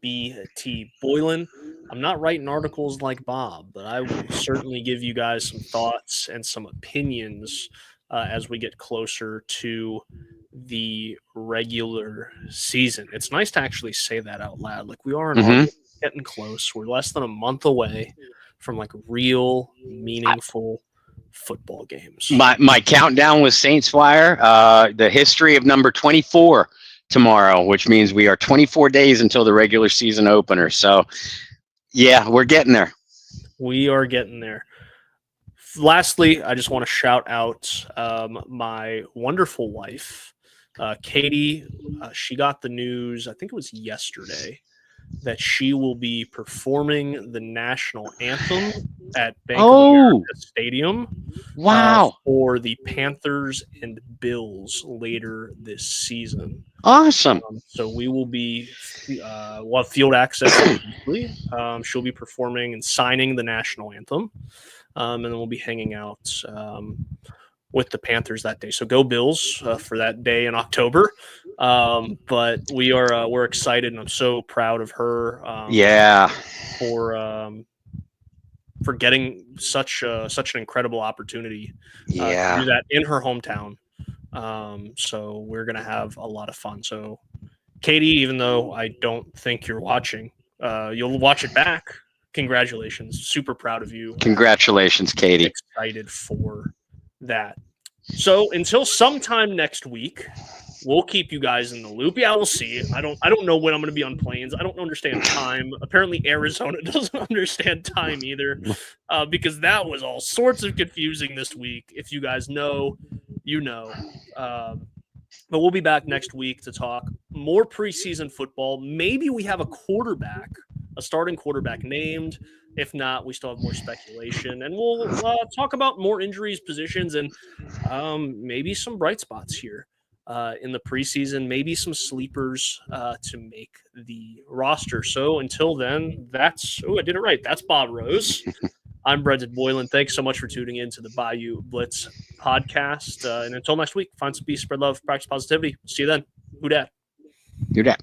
BT Boylan. I'm not writing articles like Bob, but I will certainly give you guys some thoughts and some opinions as we get closer to the regular season. It's nice to actually say that out loud. Like we are getting close. We're less than a month away from like real meaningful football games. My countdown was Saints Wire, the history of number 24 tomorrow, which means we are 24 days until the regular season opener. So, yeah, we're getting there. We are getting there. Lastly, I just want to shout out my wonderful wife, Katie. She got the news, I think it was yesterday, that she will be performing the national anthem at Bank of Oh, America Stadium wow. for the Panthers and Bills later this season. Awesome. So we will be we'll have field access. She'll be performing and signing the national anthem, and then we'll be hanging out with the Panthers that day. So go Bills for that day in October. But we're excited, and I'm so proud of her. For getting such an incredible opportunity to do that in her hometown. So we're gonna have a lot of fun. So Katie, even though I don't think you're watching, you'll watch it back. Congratulations. Super proud of you. Congratulations, Katie. Excited for that. So until sometime next week, we'll keep you guys in the loop. Yeah, we'll see. I don't know when I'm going to be on planes. I don't understand time. Apparently, Arizona doesn't understand time either, because that was all sorts of confusing this week. If you guys know, you know. But we'll be back next week to talk more preseason football. Maybe we have a starting quarterback named. If not, we still have more speculation. And we'll talk about more injuries, positions, and maybe some bright spots here in the preseason. Maybe some sleepers to make the roster. So until then, I did it right. That's Bob Rose. I'm Brendan Boylan. Thanks so much for tuning in to the Bayou Blitz podcast. And until next week, find some peace, spread love, practice positivity. See you then. Who dat? Who dat?